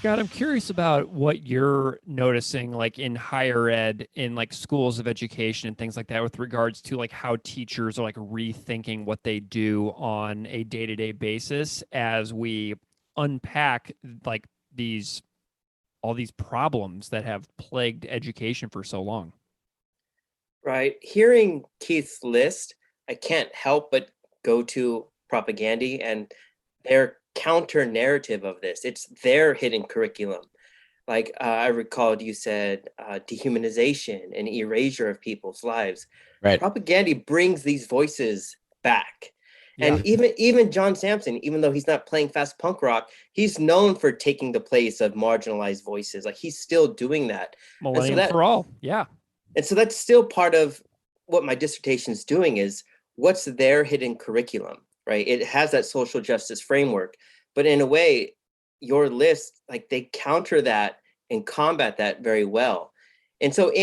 Scott, I'm curious about what you're noticing, like in higher ed, in like schools of education and things like that, with regards to like how teachers are like rethinking what they do on a day-to-day basis as we unpack like all these problems that have plagued education for so long.
Right. Hearing Keith's list, I can't help but go to Propagandy and their counter narrative of this. It's their hidden curriculum. Like I recalled you said dehumanization and erasure of people's lives.
Right.
Propagandy brings these voices back.
Yeah.
And even John Sampson, even though he's not playing fast punk rock, he's known for taking the place of marginalized voices. Like he's still doing that.
Millennium for all. Yeah.
And so that's still part of what my dissertation is doing is what's their hidden curriculum, right? It has that social justice framework, but in a way, your list, like they counter that and combat that very well. And so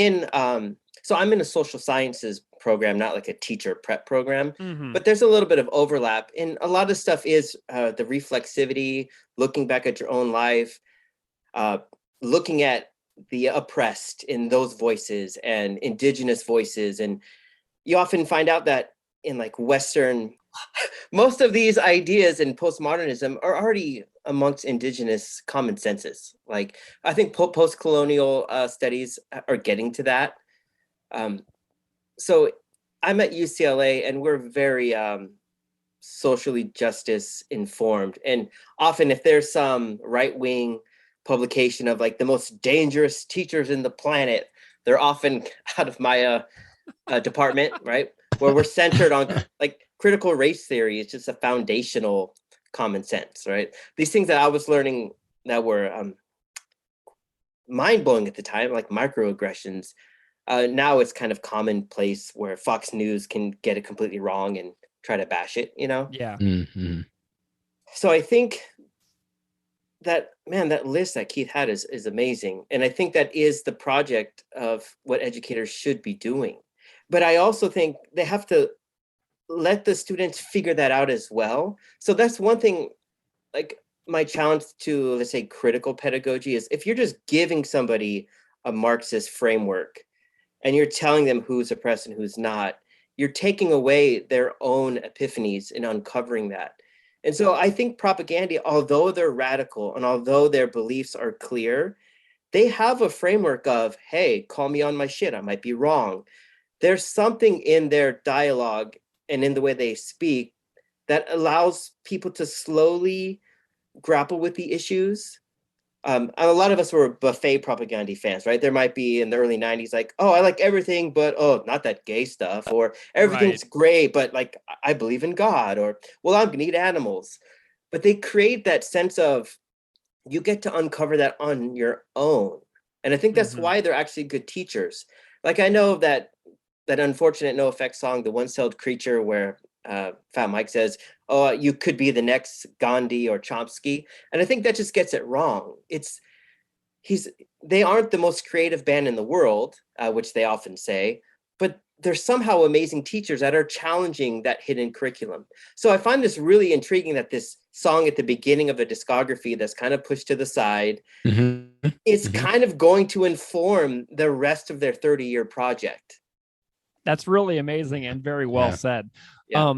so I'm in a social sciences program, not like a teacher prep program, but there's a little bit of overlap. And a lot of stuff is the reflexivity, looking back at your own life, looking at the oppressed in those voices and indigenous voices. And you often find out that in like Western, most of these ideas in postmodernism are already amongst indigenous common senses. Like I think post-colonial studies are getting to that. So I'm at UCLA and we're very socially justice informed. And often if there's some right-wing publication of like the most dangerous teachers in the planet, they're often out of my department, right? Where we're centered on like critical race theory. It's just a foundational common sense, right? These things that I was learning that were mind-blowing at the time, like microaggressions. Now it's kind of commonplace where Fox News can get it completely wrong and try to bash it, you know?
Yeah.
Mm-hmm.
So I think that list that Keith had is amazing. And I think that is the project of what educators should be doing. But I also think they have to let the students figure that out as well. So that's one thing, like my challenge to, let's say, critical pedagogy is if you're just giving somebody a Marxist framework and you're telling them who's oppressed and who's not, you're taking away their own epiphanies and uncovering that. And so I think Propagandy, although they're radical and although their beliefs are clear, they have a framework of, hey, call me on my shit, I might be wrong. There's something in their dialogue and in the way they speak that allows people to slowly grapple with the issues. And a lot of us were buffet Propagandy fans, right? There might be in the early 90s, like, oh, I like everything, but oh, not that gay stuff, or everything's great, but like, I believe in God, or, well, I'm gonna eat animals. But they create that sense of, you get to uncover that on your own. And I think that's why they're actually good teachers. Like, I know that unfortunate No Effects song, The One-Celled Creature, where Fat Mike says, oh, you could be the next Gandhi or Chomsky. And I think that just gets it wrong. They aren't the most creative band in the world, which they often say, but they're somehow amazing teachers that are challenging that hidden curriculum. So I find this really intriguing that this song at the beginning of a discography that's kind of pushed to the side is kind of going to inform the rest of their 30-year project.
That's really amazing and very well said.
Yeah.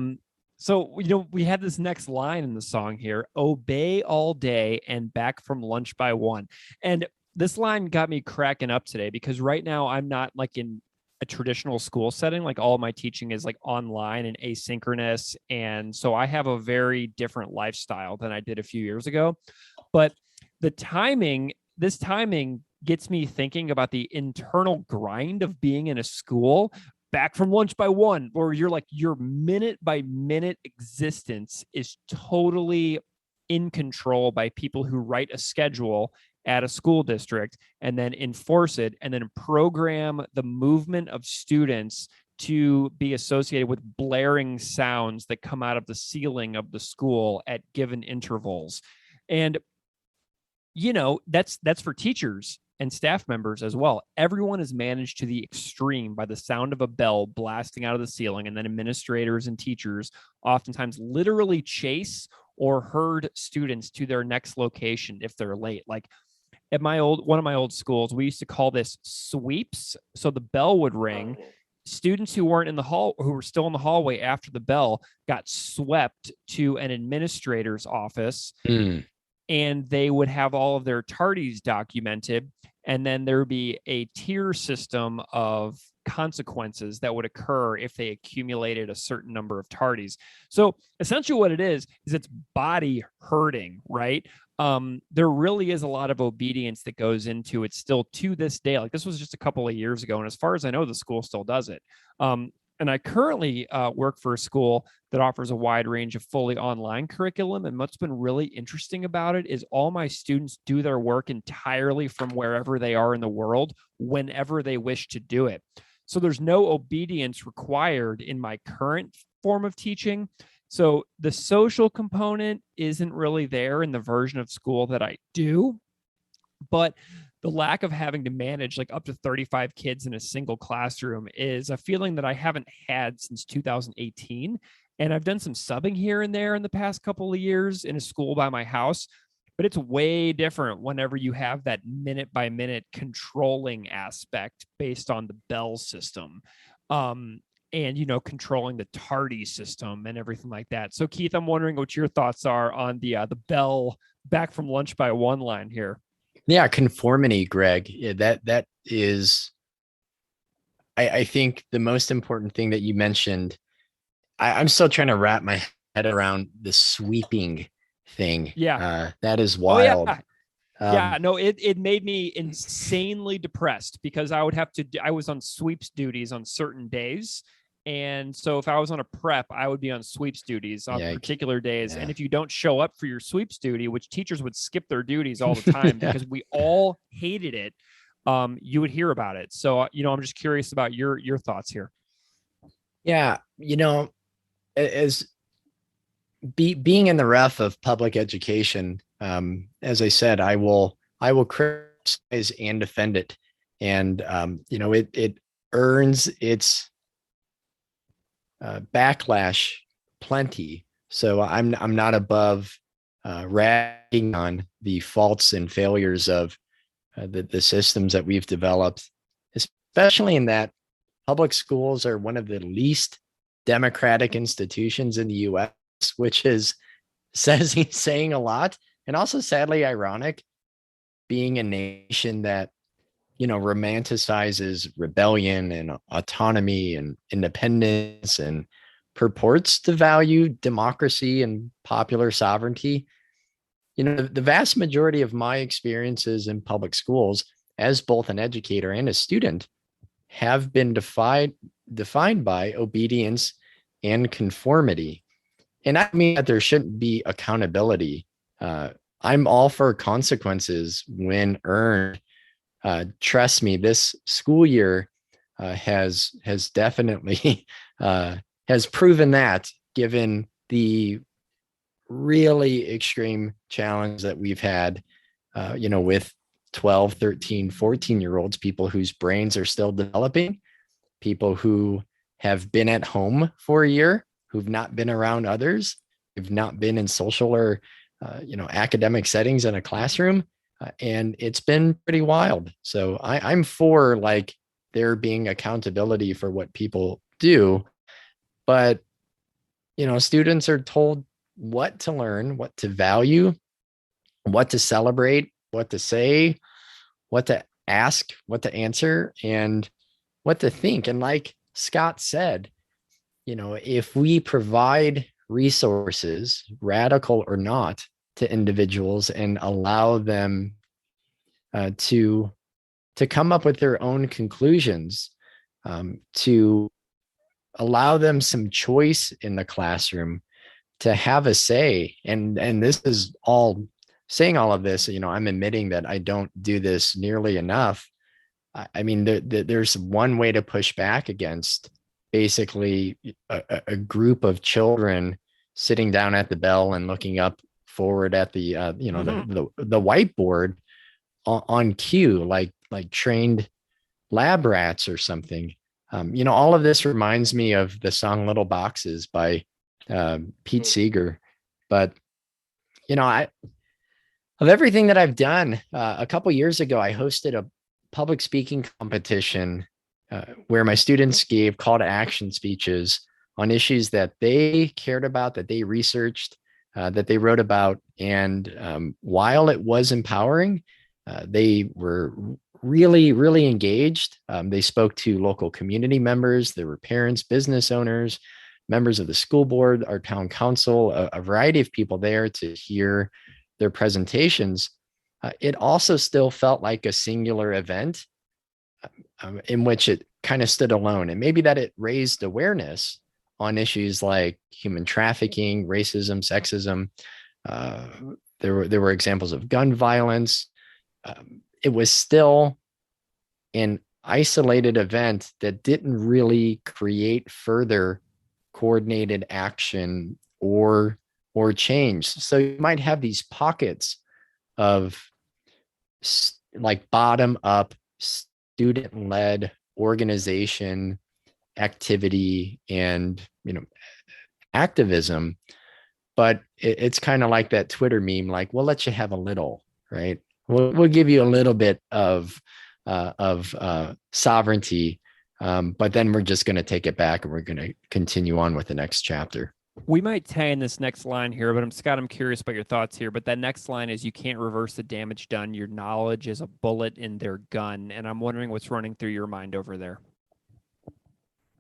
So, we had this next line in the song here, obey all day and back from lunch by 1. And this line got me cracking up today because right now I'm not like in a traditional school setting. Like all my teaching is like online and asynchronous. And so I have a very different lifestyle than I did a few years ago. But this timing gets me thinking about the internal grind of being in a school back from lunch by 1, or you're like your minute by minute existence is totally in control by people who write a schedule at a school district and then enforce it and then program the movement of students to be associated with blaring sounds that come out of the ceiling of the school at given intervals. And that's for teachers and staff members as well. Everyone is managed to the extreme by the sound of a bell blasting out of the ceiling, and then administrators and teachers oftentimes literally chase or herd students to their next location if they're late. Like at one of my old schools, we used to call this sweeps. So the bell would ring.
Oh, yeah.
Students who weren't in the hall, who were still in the hallway after the bell, got swept to an administrator's office, and they would have all of their tardies documented. And then there would be a tier system of consequences that would occur if they accumulated a certain number of tardies. So essentially what it is it's body hurting, right? There really is a lot of obedience that goes into it still to this day. Like, this was just a couple of years ago. And as far as I know, the school still does it. And I currently work for a school that offers a wide range of fully online curriculum. And what's been really interesting about it is all my students do their work entirely from wherever they are in the world, whenever they wish to do it. So there's no obedience required in my current form of teaching. So the social component isn't really there in the version of school that I do, but the lack of having to manage like up to 35 kids in a single classroom is a feeling that I haven't had since 2018. And I've done some subbing here and there in the past couple of years in a school by my house, but it's way different whenever you have that minute by minute controlling aspect based on the bell system. And, controlling the tardy system and everything like that. So Keith, I'm wondering what your thoughts are on the bell back from lunch by one line here.
Yeah, conformity, Greg. Yeah, that is, I think, the most important thing that you mentioned. I'm still trying to wrap my head around the sweeping thing.
Yeah,
that is wild.
Oh, yeah. No, it made me insanely depressed because I was on sweeps duties on certain days. And so if I was on a prep, I would be on sweeps duties on particular days. Yeah. And if you don't show up for your sweeps duty, which teachers would skip their duties all the time because we all hated it, you would hear about it. So, I'm just curious about your thoughts here.
Yeah. As being in the rough of public education, as I said, I will criticize and defend it. And, it earns its backlash plenty. So I'm not above ragging on the faults and failures of the systems that we've developed, especially in that public schools are one of the least democratic institutions in the U.S., which is saying a lot, and also sadly ironic, being a nation that romanticizes rebellion and autonomy and independence and purports to value democracy and popular sovereignty. The vast majority of my experiences in public schools as both an educator and a student have been defined by obedience and conformity. And I mean that there shouldn't be accountability. I'm all for consequences when earned. Trust me, this school year has definitely has proven that, given the really extreme challenge that we've had, with 12, 13, 14-year-olds, people whose brains are still developing, people who have been at home for a year, who've not been around others, who've not been in social or, academic settings in a classroom. And it's been pretty wild. So I'm for there being accountability for what people do, but students are told what to learn, what to value, what to celebrate, what to say, what to ask, what to answer, and what to think. And like Scott said, if we provide resources, radical or not, to individuals and allow them to come up with their own conclusions, to allow them some choice in the classroom, to have a say. And this is all saying all of this, I'm admitting that I don't do this nearly enough. I mean, there's one way to push back against basically a group of children sitting down at the bell and looking up forward at the the whiteboard on cue, like trained lab rats or something. All of this reminds me of the song Little Boxes by Pete Seeger. But Of everything that I've done, a couple years ago, I hosted a public speaking competition where my students gave call to action speeches on issues that they cared about, that they researched, that they wrote about. And while it was empowering, they were really, really engaged. They spoke to local community members. There were parents, business owners, members of the school board, our town council, a variety of people there to hear their presentations. It also still felt like a singular event in which it kind of stood alone. And maybe that it raised awareness on issues like human trafficking, racism, sexism. There were examples of gun violence. It was still an isolated event that didn't really create further coordinated action or change. So you might have these pockets of like bottom up student led organization activity and activism, but it's kind of like that Twitter meme, like we'll let you have a little, right? We'll give you a little bit of sovereignty, but then we're just going to take it back and we're going to continue on with the next chapter.
We might tie in this next line here, but Scott, I'm curious about your thoughts here. But that next line is, you can't reverse the damage done. Your knowledge is a bullet in their gun. And I'm wondering what's running through your mind over there.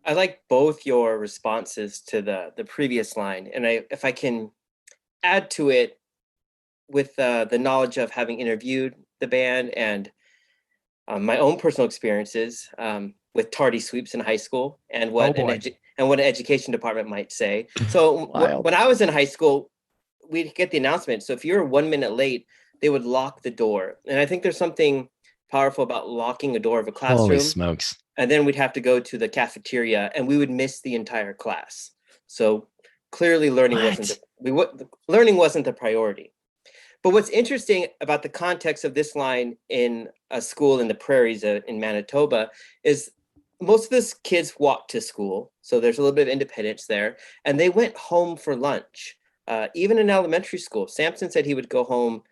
I like both your responses to the previous line. And if I can add to it with the knowledge of having interviewed the band and my own personal experiences with tardy sweeps in high school and what an education department might say. So when I was in high school, we'd get the announcement. So if you were 1 minute late, they would lock the door. And I think there's something powerful about locking a door of a classroom.
Holy smokes.
And then we'd have to go to the cafeteria and we would miss the entire class. So clearly learning wasn't the priority. But what's interesting about the context of this line in a school in the prairies in Manitoba is most of the kids walked to school. So there's a little bit of independence there. And they went home for lunch. Even in elementary school, Sampson said he would go home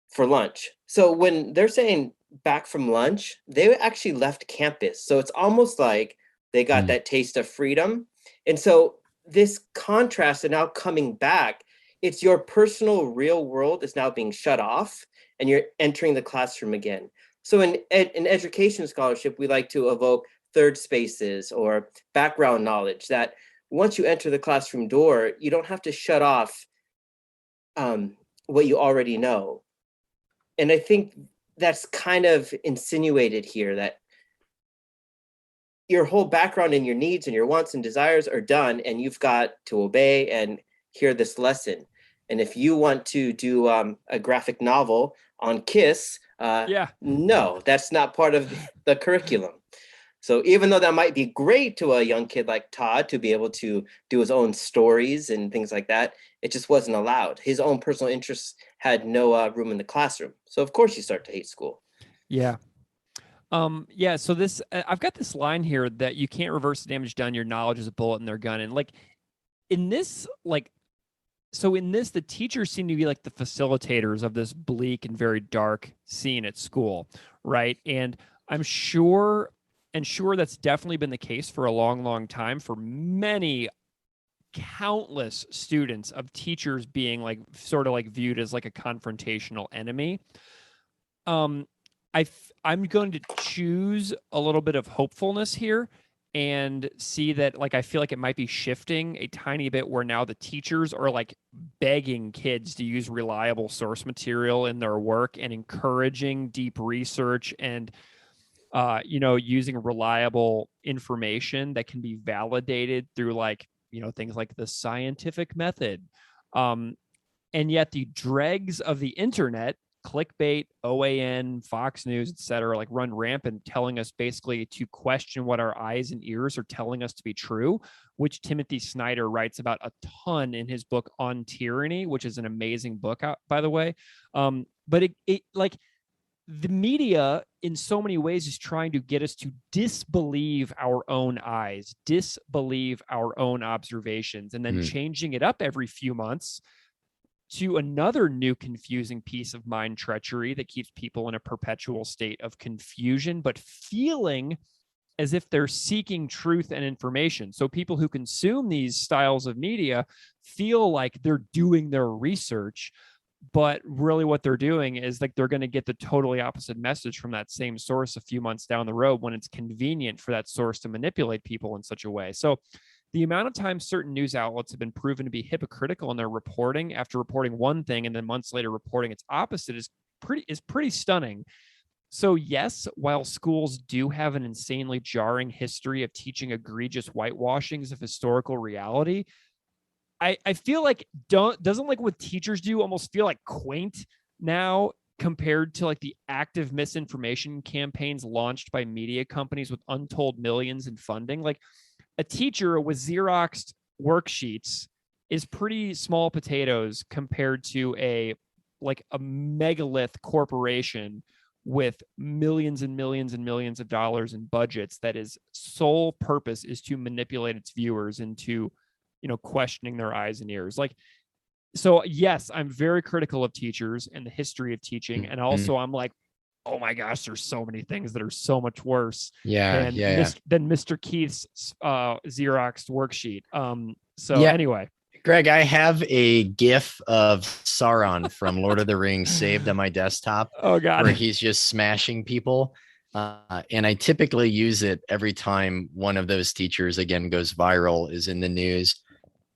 for lunch. So when they're saying back from lunch, they actually left campus. So it's almost like they got that taste of freedom. And so this contrast of now coming back, it's your personal real world is now being shut off and you're entering the classroom again. So in education scholarship, we like to evoke third spaces or background knowledge that once you enter the classroom door, you don't have to shut off what you already know. And I think that's kind of insinuated here, that your whole background and your needs and your wants and desires are done and you've got to obey and hear this lesson. And if you want to do a graphic novel on Kiss, no, that's not part of the curriculum. So even though that might be great to a young kid like Todd to be able to do his own stories and things like that, it just wasn't allowed. His own personal interests had no room in the classroom. So of course you start to hate school.
Yeah. So this, I've got this line here that you can't reverse the damage done. Your knowledge is a bullet in their gun. And in this, the teachers seem to be like the facilitators of this bleak and very dark scene at school, right? And I'm sure that's definitely been the case for a long, long time for many countless students of teachers being viewed as like a confrontational enemy. I'm going to choose a little bit of hopefulness here and see that I feel like it might be shifting a tiny bit where now the teachers are begging kids to use reliable source material in their work and encouraging deep research and using reliable information that can be validated through things like the scientific method. And yet the dregs of the internet, clickbait, OAN, Fox News, etc., run rampant, telling us basically to question what our eyes and ears are telling us to be true, which Timothy Snyder writes about a ton in his book On Tyranny, which is an amazing book, by the way. But the media in so many ways is trying to get us to disbelieve our own eyes, disbelieve our own observations, and then changing it up every few months to another new confusing piece of mind treachery that keeps people in a perpetual state of confusion, but feeling as if they're seeking truth and information. So people who consume these styles of media feel like they're doing their research, but really what they're doing is like they're going to get the totally opposite message from that same source a few months down the road when it's convenient for that source to manipulate people in such a way. So the amount of times certain news outlets have been proven to be hypocritical in their reporting after reporting one thing and then months later reporting its opposite is pretty stunning. So yes, while schools do have an insanely jarring history of teaching egregious whitewashings of historical reality, I feel like doesn't like what teachers do almost feel like quaint now compared to like the active misinformation campaigns launched by media companies with untold millions in funding. Like a teacher with Xeroxed worksheets is pretty small potatoes compared to a megalith corporation with millions and millions and millions of dollars in budgets that is sole purpose is to manipulate its viewers into, questioning their eyes and ears. Like, so yes, I'm very critical of teachers and the history of teaching. And also I'm like, oh my gosh, there's so many things that are so much worse than Mr. Keith's Xeroxed worksheet. Anyway.
Greg, I have a GIF of Sauron from Lord of the Rings saved on my desktop.
Oh God,
where he's just smashing people. And I typically use it every time one of those teachers again goes viral, is in the news,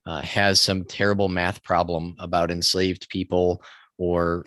has some terrible math problem about enslaved people, or,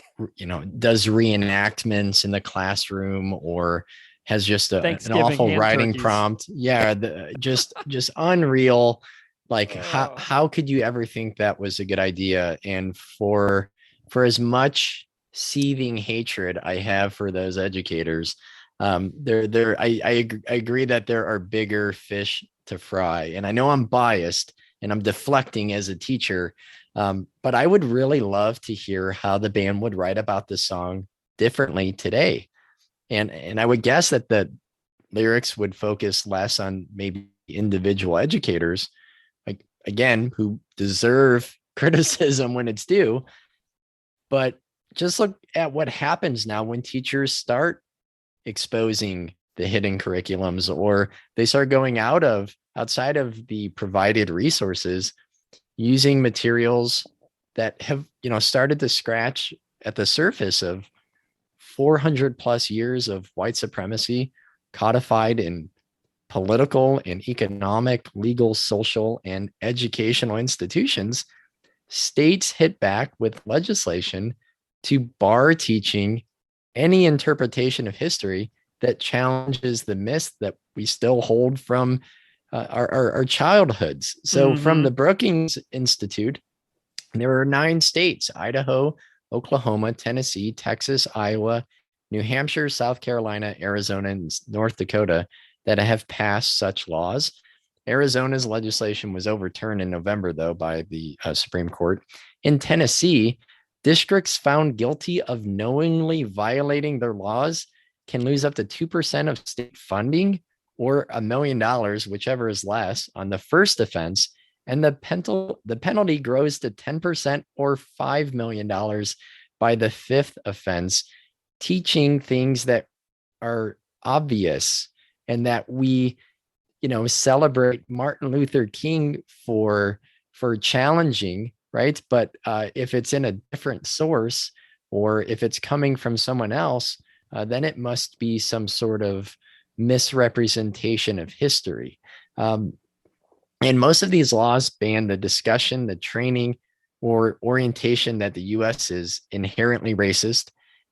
does reenactments in the classroom, or has just an awful writing prompt. Yeah. Just unreal. Like how could you ever think that was a good idea? And for as much seething hatred I have for those educators, I agree that there are bigger fish to fry. And I know I'm biased and I'm deflecting as a teacher, but I would really love to hear how the band would write about the song differently today. And I would guess that the lyrics would focus less on maybe individual educators, again, who deserve criticism when it's due. But just look at what happens now when teachers start exposing the hidden curriculums, or they start going outside of the provided resources, using materials that have, started to scratch at the surface of 400 plus years of white supremacy codified in political and economic, legal, social, and educational institutions. States hit back with legislation to bar teaching any interpretation of history that challenges the myths that we still hold from our childhoods. So from the Brookings Institute, there are 9 states: Idaho, Oklahoma, Tennessee, Texas, Iowa, New Hampshire, South Carolina, Arizona, and North Dakota that have passed such laws. Arizona's legislation was overturned in November, though, by the Supreme Court. In Tennessee, districts found guilty of knowingly violating their laws can lose up to 2% of state funding, or $1 million, whichever is less, on the first offense. And the penalty grows to 10% or $5 million by the 5th offense, teaching things that are obvious, and that we, celebrate Martin Luther King for challenging, right? But if it's in a different source, or if it's coming from someone else, then it must be some sort of misrepresentation of history. And most of these laws ban the discussion, the training, or orientation that the U.S. is inherently racist,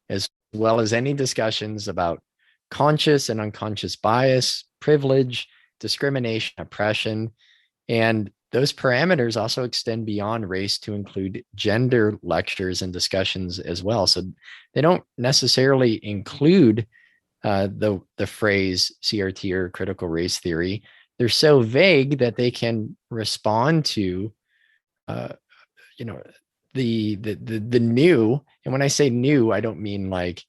as well as any discussions about conscious and unconscious bias, privilege, discrimination, oppression. And those parameters also extend beyond race to include gender lectures and discussions as well. So they don't necessarily include the phrase CRT or critical race theory. They're so vague that they can respond to, the new. And when I say new, I don't mean like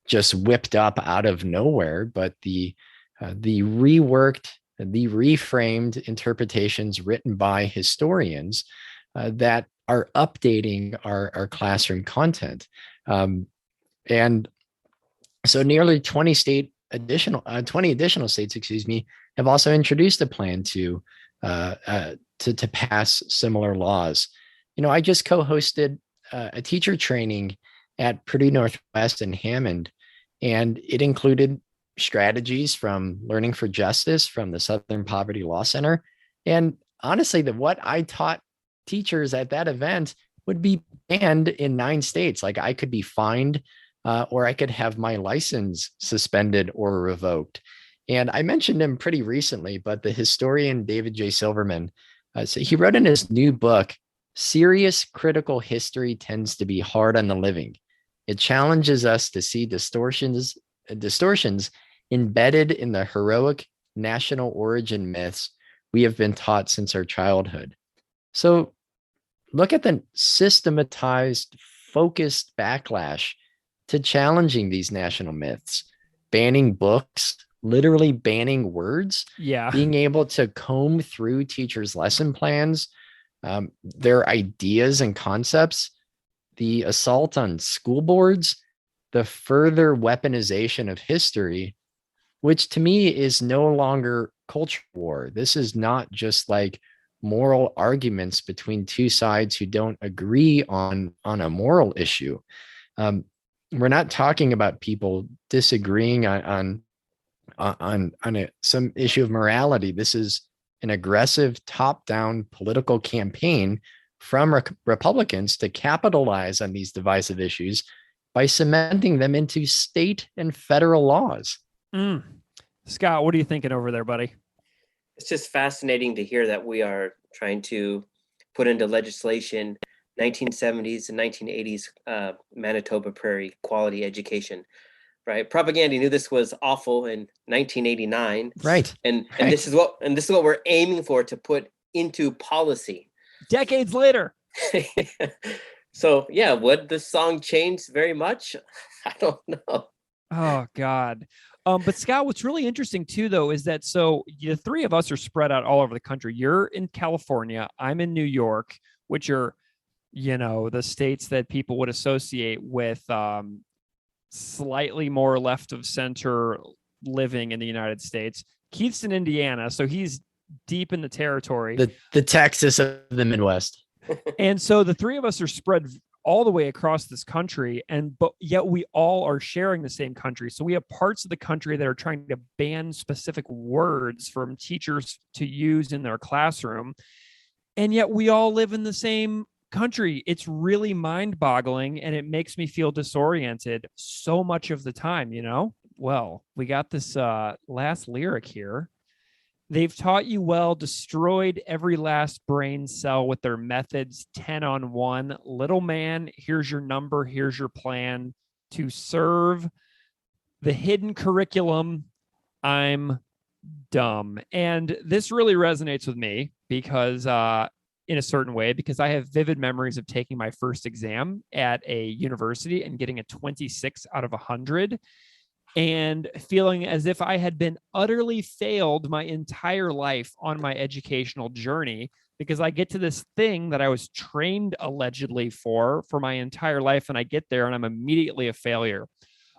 just whipped up out of nowhere, but the reworked, the reframed interpretations written by historians that are updating our classroom content. And so nearly 20 additional states, have also introduced a plan to pass similar laws. I just co-hosted a teacher training at Purdue Northwest in Hammond, and it included strategies from Learning for Justice from the Southern Poverty Law Center. And honestly, what I taught teachers at that event would be banned in 9 states. Like, I could be fined, or I could have my license suspended or revoked. And I mentioned him pretty recently, but the historian David J. Silverman, so he wrote in his new book, "Serious critical history tends to be hard on the living. It challenges us to see distortions embedded in the heroic national origin myths we have been taught since our childhood." So look at the systematized, focused backlash to challenging these national myths, banning books, literally banning words, being able to comb through teachers' lesson plans, their ideas and concepts, the assault on school boards, the further weaponization of history, which to me is no longer culture war. This is not just like moral arguments between two sides who don't agree on a moral issue. We're not talking about people disagreeing on some issue of morality. This is an aggressive top-down political campaign from Republicans to capitalize on these divisive issues by cementing them into state and federal laws.
Scott, what are you thinking over there, buddy?
It's just fascinating to hear that we are trying to put into legislation 1970s and 1980s Manitoba Prairie quality education, right? Propaganda knew this was awful in 1989,
right?
And this is what we're aiming for, to put into policy
decades later.
So yeah, would the song change very much? I don't know.
Oh God. But Scott, what's really interesting too, though, is that the 3 of us are spread out all over the country. You're in California, I'm in New York, which are, the states that people would associate with slightly more left of center living in the United States. Keith's in Indiana, so he's deep in the territory.
The Texas of the Midwest.
And so the 3 of us are spread all the way across this country, but yet we all are sharing the same country. So we have parts of the country that are trying to ban specific words from teachers to use in their classroom. And yet we all live in the same country. It's really mind-boggling, and it makes me feel disoriented so much of the time, Well, we got this last lyric here. They've taught you well, destroyed every last brain cell with their methods 10 on 1. Little man, here's your number, here's your plan to serve the hidden curriculum. I'm dumb. And this really resonates with me because in a certain way, because I have vivid memories of taking my first exam at a university and getting a 26 out of 100. And feeling as if I had been utterly failed my entire life on my educational journey, because I get to this thing that I was trained allegedly for my entire life, and I get there and I'm immediately a failure.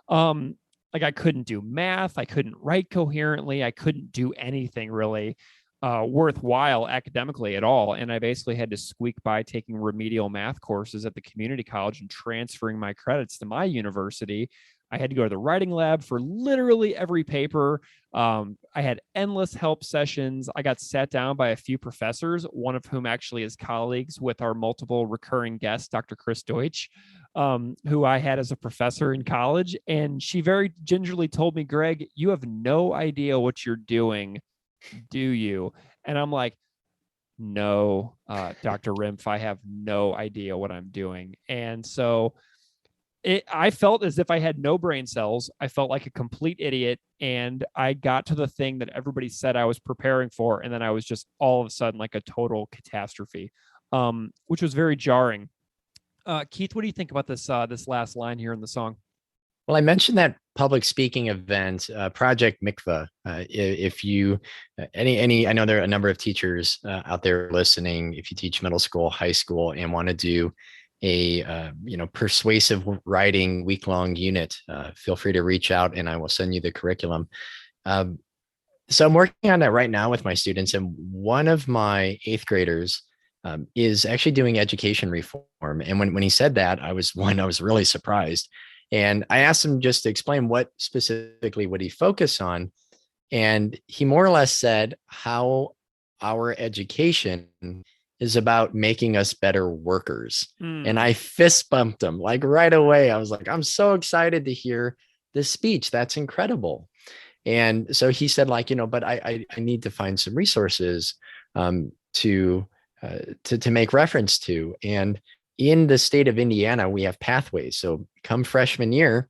Like, I couldn't do math, I couldn't write coherently, I couldn't do anything really worthwhile academically at all. And I basically had to squeak by taking remedial math courses at the community college and transferring my credits to my university. I had to go to the writing lab for literally every paper. I had endless help sessions. I got sat down by a few professors, one of whom actually is colleagues with our multiple recurring guest, Dr. Chris Deutsch, who I had as a professor in college. And she very gingerly told me, "Greg, you have no idea what you're doing, do you?" And I'm like, "No, Dr. Rimpf, I have no idea what I'm doing." And so I felt as if I had no brain cells. I felt like a complete idiot. And I got to the thing that everybody said I was preparing for. And then I was just all of a sudden like a total catastrophe, which was very jarring. Keith, what do you think about this last line here in the song?
Well, I mentioned that public speaking event, Project Mikvah. If you I know there are a number of teachers out there listening. If you teach middle school, high school, and want to do a persuasive writing week-long unit, feel free to reach out, and I will send you the curriculum. So I'm working on that right now with my students, and one of my 8th graders is actually doing education reform. And when he said that, I was really surprised. And I asked him just to explain what specifically would he focus on. And he more or less said how our education is about making us better workers. And I fist bumped him like right away. I was like, I'm so excited to hear this speech. That's incredible. And so he said, like, but I need to find some resources to make reference to. And in the state of Indiana, we have pathways. So come freshman year,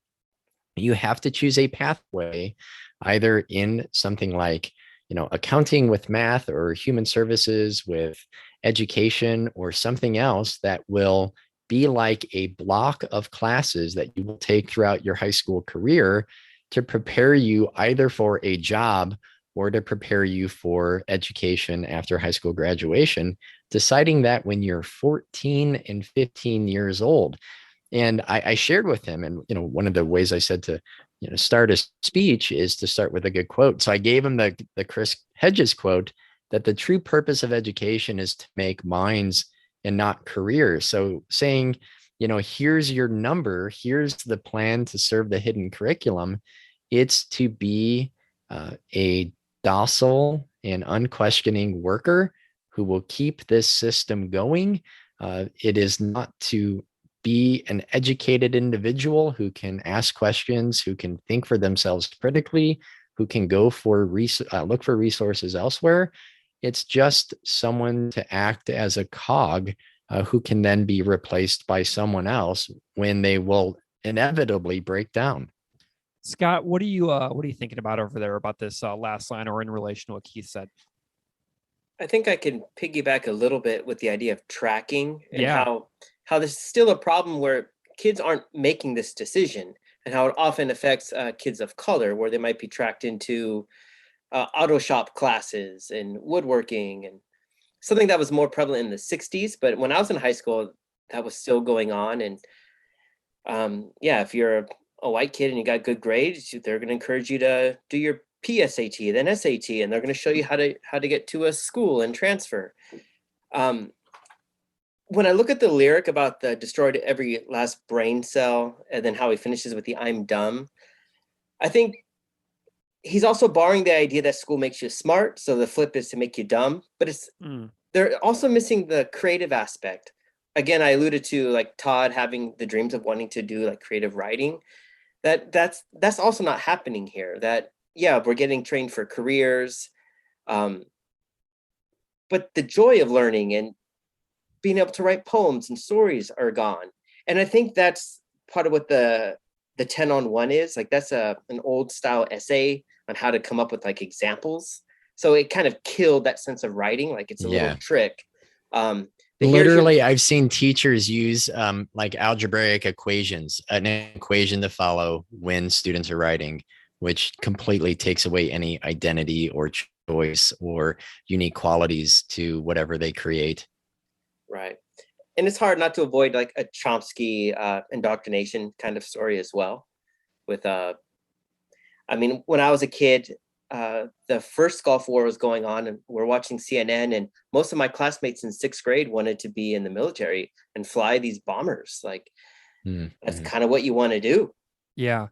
you have to choose a pathway, either in something like, accounting with math, or human services with education, or something else that will be like a block of classes that you will take throughout your high school career to prepare you either for a job or to prepare you for education after high school graduation, deciding that when you're 14 and 15 years old. And I shared with him, and, one of the ways I said to, start a speech is to start with a good quote. So I gave him the Chris Hedges quote, that the true purpose of education is to make minds and not careers. So saying, here's your number, here's the plan to serve the hidden curriculum. It's to be a docile and unquestioning worker who will keep this system going. It is not to be an educated individual who can ask questions, who can think for themselves critically, who can go for look for resources elsewhere. It's just someone to act as a cog who can then be replaced by someone else when they will inevitably break down.
Scott, what are you thinking about over there about this last line, or in relation to what Keith said?
I think I can piggyback a little bit with the idea of tracking, and how there's still a problem where kids aren't making this decision, and how it often affects kids of color, where they might be tracked into auto shop classes and woodworking, and something that was more prevalent in the 60s. But when I was in high school, that was still going on. And if you're a white kid and you got good grades, they're going to encourage you to do your PSAT, then SAT, and they're going to show you how to get to a school and transfer. When I look at the lyric about the destroyed every last brain cell, and then how he finishes with the I'm dumb, I think he's also borrowing the idea that school makes you smart, so the flip is to make you dumb. But they're also missing the creative aspect. Again, I alluded to like Todd having the dreams of wanting to do like creative writing. That's also not happening here. That we're getting trained for careers, but the joy of learning and being able to write poems and stories are gone. And I think that's part of what the 10-on-1 is. Like, that's an old style essay on how to come up with like examples. So it kind of killed that sense of writing. Like, it's a little trick.
Literally, I've seen teachers use like algebraic equations, an equation to follow when students are writing, which completely takes away any identity or choice or unique qualities to whatever they create.
Right. And it's hard not to avoid like a Chomsky indoctrination kind of story as well. With, when I was a kid, the first Gulf War was going on, and we're watching CNN, and most of my classmates in 6th grade wanted to be in the military and fly these bombers. Like, that's kind of what you want to do.
Yeah.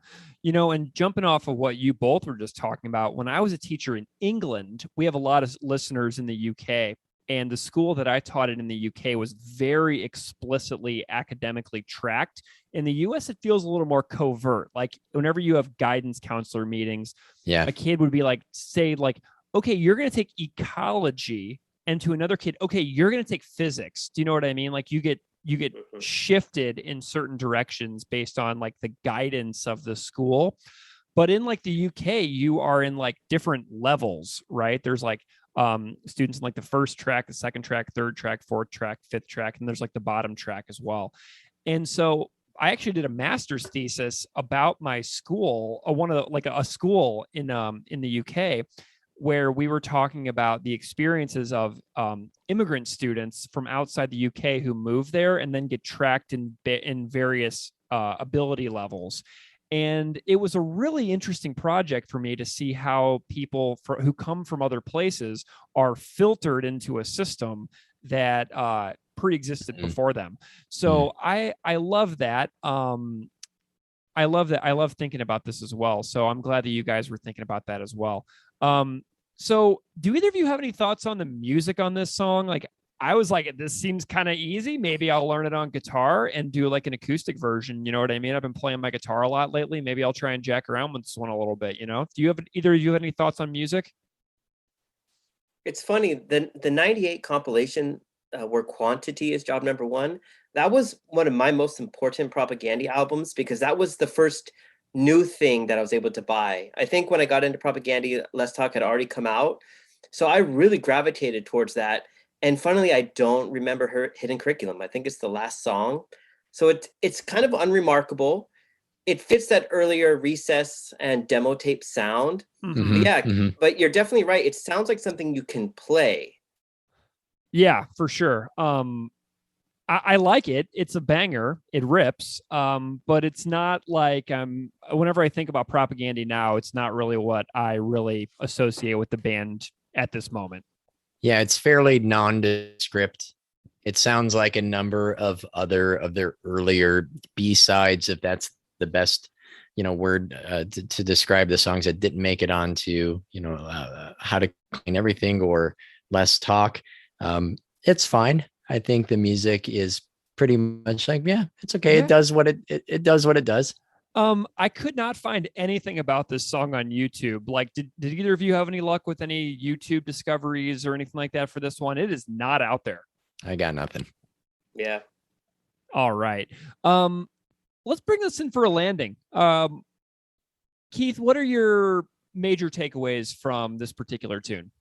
And jumping off of what you both were just talking about, when I was a teacher in England, we have a lot of listeners in the UK. And the school that I taught in the UK was very explicitly academically tracked. In the US, it feels a little more covert. Like, whenever you have guidance counselor meetings, a kid would be like, say like, okay, you're going to take ecology, and to another kid, okay, you're going to take physics. Do you know what I mean? Like, you get shifted in certain directions based on like the guidance of the school. But in like the UK, you are in like different levels, right? There's like students in like the first track, the second track, third track, fourth track, fifth track, and there's like the bottom track as well. And so I actually did a master's thesis about my school, a school in the UK, where we were talking about the experiences of immigrant students from outside the UK who move there and then get tracked in various ability levels. And it was a really interesting project for me to see how people who come from other places are filtered into a system that pre-existed before them. So I love that. I love that. I love thinking about this as well. So I'm glad that you guys were thinking about that as well. So do either of you have any thoughts on the music on this song? Like, I was like, this seems kind of easy. Maybe I'll learn it on guitar and do like an acoustic version. You know what I mean? I've been playing my guitar a lot lately. Maybe I'll try and jack around with this one a little bit. Do you have either of you have any thoughts on music?
It's funny, the 98 compilation where Quantity is job number one, that was one of my most important Propaganda albums because that was the first new thing that I was able to buy. I think when I got into Propaganda, Let's Talk had already come out. So I really gravitated towards that. And finally, I don't remember her Hidden Curriculum. I think it's the last song. So it's kind of unremarkable. It fits that earlier Recess and demo tape sound.
Mm-hmm.
But but you're definitely right. It sounds like something you can play.
Yeah, for sure. I like it. It's a banger. It rips. But it's not like whenever I think about Propaganda now, it's not really what I really associate with the band at this moment.
Yeah, it's fairly nondescript. It sounds like a number of their earlier B-sides, if that's the best, word to describe the songs that didn't make it onto, How to Clean Everything or Less Talk. It's fine. I think the music is pretty much like, yeah, it's okay. Yeah. It does what it does what it does.
I could not find anything about this song on YouTube. Like, did either of you have any luck with any YouTube discoveries or anything like that for this one? It is not out there.
I got nothing.
Yeah.
All right. Let's bring this in for a landing. Keith, what are your major takeaways from this particular tune?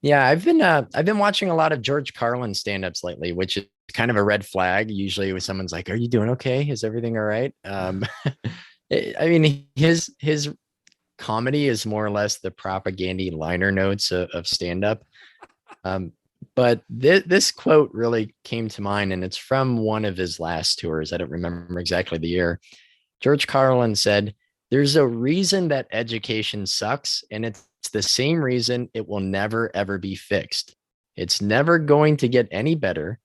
Yeah, I've been watching a lot of George Carlin stand-ups lately, which is kind of a red flag. Usually when someone's like, "Are you doing okay? Is everything all right?" I mean, his comedy is more or less the Propaganda liner notes of stand-up. But this quote really came to mind, and it's from one of his last tours. I don't remember exactly the year. George Carlin said, "There's a reason that education sucks, and it's the same reason it will never, ever be fixed. It's never going to get any better.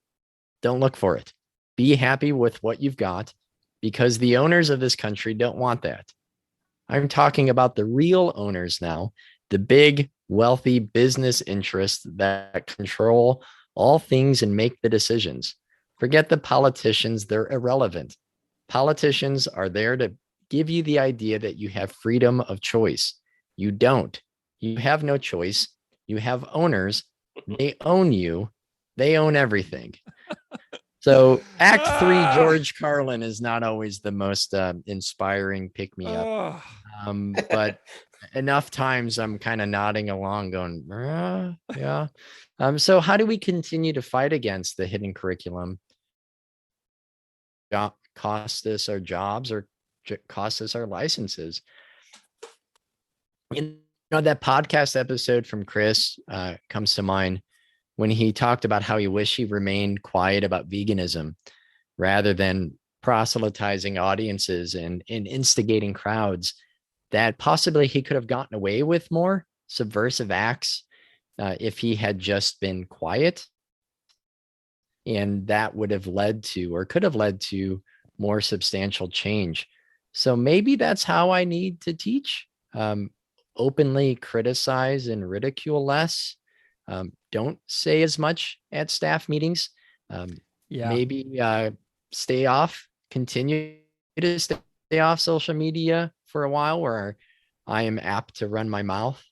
Don't look for it. Be happy with what you've got, because the owners of this country don't want that." I'm talking about the real owners now, the big, wealthy business interests that control all things and make the decisions. Forget the politicians. They're irrelevant. Politicians are there to give you the idea that you have freedom of choice. You don't. You have no choice. You have owners. They own you. They own everything. So Act 3 George Carlin is not always the most inspiring pick-me-up. But enough times I'm kind of nodding along going, yeah. So how do we continue to fight against the hidden curriculum? Cost us our jobs or cost us our licenses? That podcast episode from Chris comes to mind when he talked about how he wished he remained quiet about veganism rather than proselytizing audiences and instigating crowds, that possibly he could have gotten away with more subversive acts if he had just been quiet. And that would have led to, or could have led to, more substantial change. So maybe that's how I need to teach. Openly criticize and ridicule less. Don't say as much at staff meetings. Maybe stay off, continue to stay off social media for a while where I am apt to run my mouth.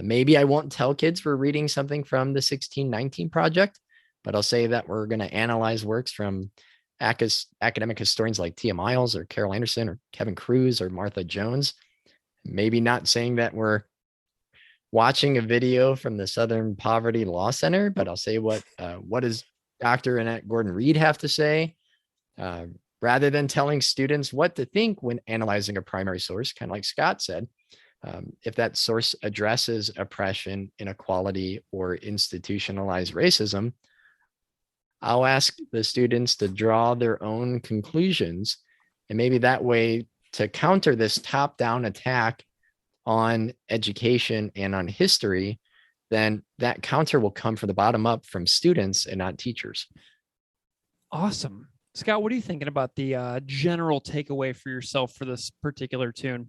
Maybe I won't tell kids we're reading something from the 1619 Project, but I'll say that we're going to analyze works from academic historians like Tia Miles or Carol Anderson or Kevin Cruz or Martha Jones. Maybe not saying that we're watching a video from the Southern Poverty Law Center, but I'll say what does Dr. Annette Gordon-Reed have to say? Rather than telling students what to think when analyzing a primary source, kind of like Scott said, if that source addresses oppression, inequality, or institutionalized racism, I'll ask the students to draw their own conclusions. And maybe that way, to counter this top-down attack on education and on history, then that counter will come from the bottom up from students and not teachers.
Awesome. Scott, what are you thinking about the general takeaway for yourself for this particular tune?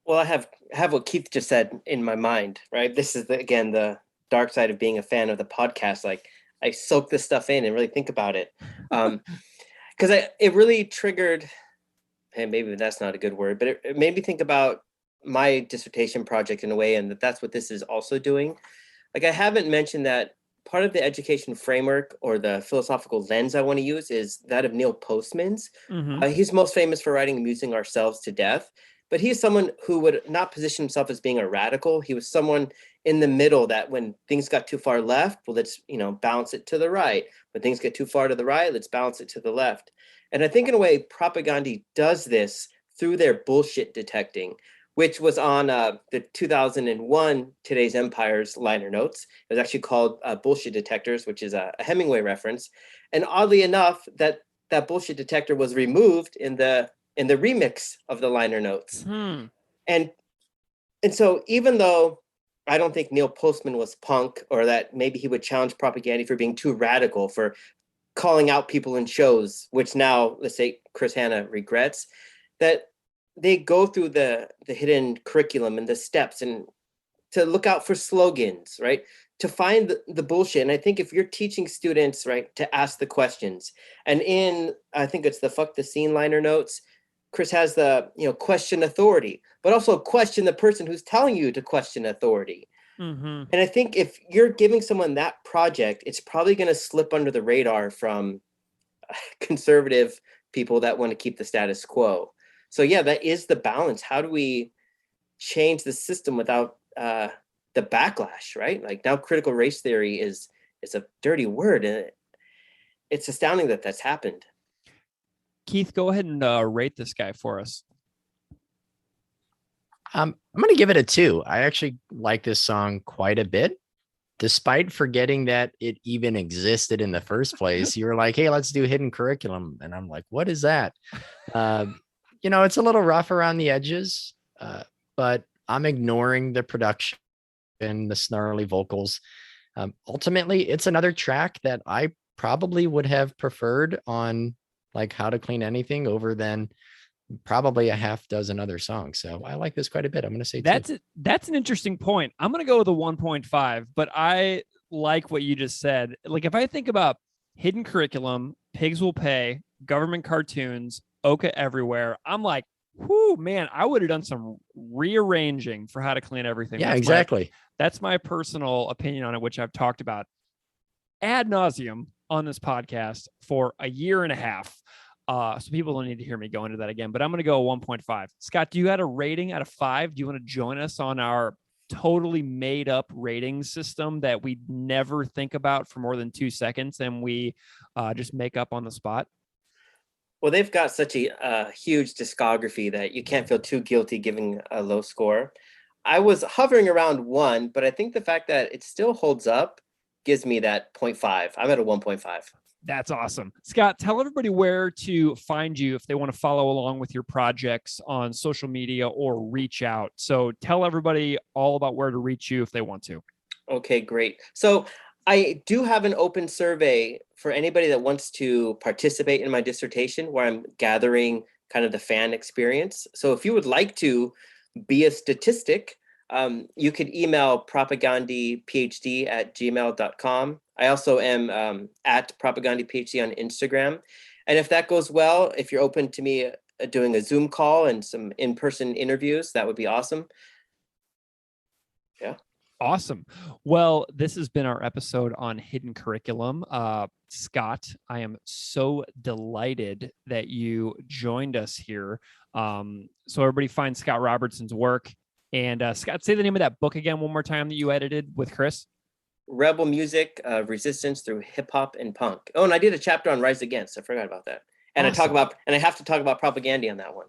Well, I have what Keith just said in my mind, right? This is again the dark side of being a fan of the podcast. Like, I soak this stuff in and really think about it, because it really triggered. And maybe that's not a good word, but it made me think about my dissertation project in a way, and that's what this is also doing. Like, I haven't mentioned that part of the education framework or the philosophical lens I want to use is that of Neil Postman's. He's most famous for writing Amusing Ourselves to Death, but he's someone who would not position himself as being a radical. He was someone in the middle that when things got too far left, well, let's, balance it to the right. When things get too far to the right, let's balance it to the left. And I think in a way, Propaganda does this through their bullshit detecting, which was on the 2001 Today's Empire's liner notes. It was actually called Bullshit Detectors, which is a Hemingway reference. And oddly enough, that bullshit detector was removed in the remix of the liner notes. And so even though I don't think Neil Postman was punk, or that maybe he would challenge Propaganda for being too radical, for calling out people in shows, which now, let's say, Chris Hanna regrets, that they go through the hidden curriculum and the steps, and to look out for slogans, right? To find the bullshit. And I think if you're teaching students, right, to ask the questions, and I think it's the Fuck the Scene liner notes, Chris has the, question authority, but also question the person who's telling you to question authority. And I think if you're giving someone that project, it's probably going to slip under the radar from conservative people that want to keep the status quo. So yeah, that is the balance. How do we change the system without the backlash, right? Like, now critical race theory is a dirty word, and it's astounding that that's happened.
Keith, go ahead and rate this guy for us.
I'm going to give it a 2. I actually like this song quite a bit, despite forgetting that it even existed in the first place. You were like, hey, let's do hidden curriculum. And I'm like, what is that? It's a little rough around the edges, but I'm ignoring the production and the snarly vocals. Ultimately, it's another track that I probably would have preferred on like How to Clean Anything over than probably a half dozen other songs. So I like this quite a bit. I'm going to say
that's an interesting point. I'm going to go with a 1.5, but I like what you just said. Like, if I think about hidden curriculum, Pigs Will Pay, government cartoons, Oka Everywhere, I'm like, whoo, man, I would have done some rearranging for How to Clean Everything.
Yeah, exactly.
That's my personal opinion on it, which I've talked about ad nauseum on this podcast for a year and a half. So people don't need to hear me go into that again, but I'm going to go 1.5. Scott, do you have a rating out of 5? Do you want to join us on our totally made up rating system that we never think about for more than 2 seconds and we just make up on the spot?
Well, they've got such a huge discography that you can't feel too guilty giving a low score. I was hovering around 1, but I think the fact that it still holds up gives me that 0.5. I'm at a 1.5.
That's awesome. Scott, tell everybody where to find you if they want to follow along with your projects on social media or reach out. So tell everybody all about where to reach you if they want to.
Okay, great. So I do have an open survey for anybody that wants to participate in my dissertation, where I'm gathering kind of the fan experience. So if you would like to be a statistic, you could email propagandphd@gmail.com. I also am at propagandphd on Instagram. And if that goes well, if you're open to me doing a Zoom call and some in-person interviews, that would be awesome. Yeah.
Awesome. Well, this has been our episode on hidden curriculum. Scott, I am so delighted that you joined us here. So everybody find Scott Robertson's work. And Scott, say the name of that book again one more time that you edited with Chris.
rebel music of resistance through hip hop and punk. Oh, and I did a chapter on Rise Against. I forgot about that. And
Awesome.
I have to talk about propaganda on that one.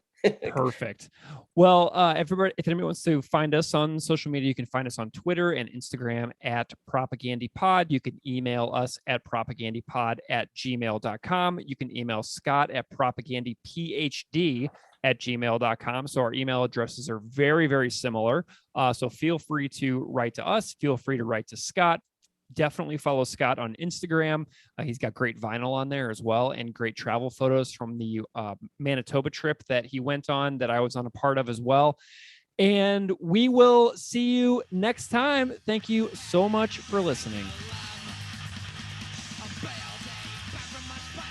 Perfect. Well, everybody, if anybody wants to find us on social media, you can find us on Twitter and Instagram at propagandipod. You can email us at propagandipod@gmail.com. You can email Scott at propagandiphd@gmail.com. So our email addresses are very, very similar. So feel free to write to us. Feel free to write to Scott. Definitely follow Scott on Instagram. He's got great vinyl on there as well, and great travel photos from the Manitoba trip that he went on that I was on a part of as well. And we will see you next time. Thank you so much for listening.
A building back from my spy.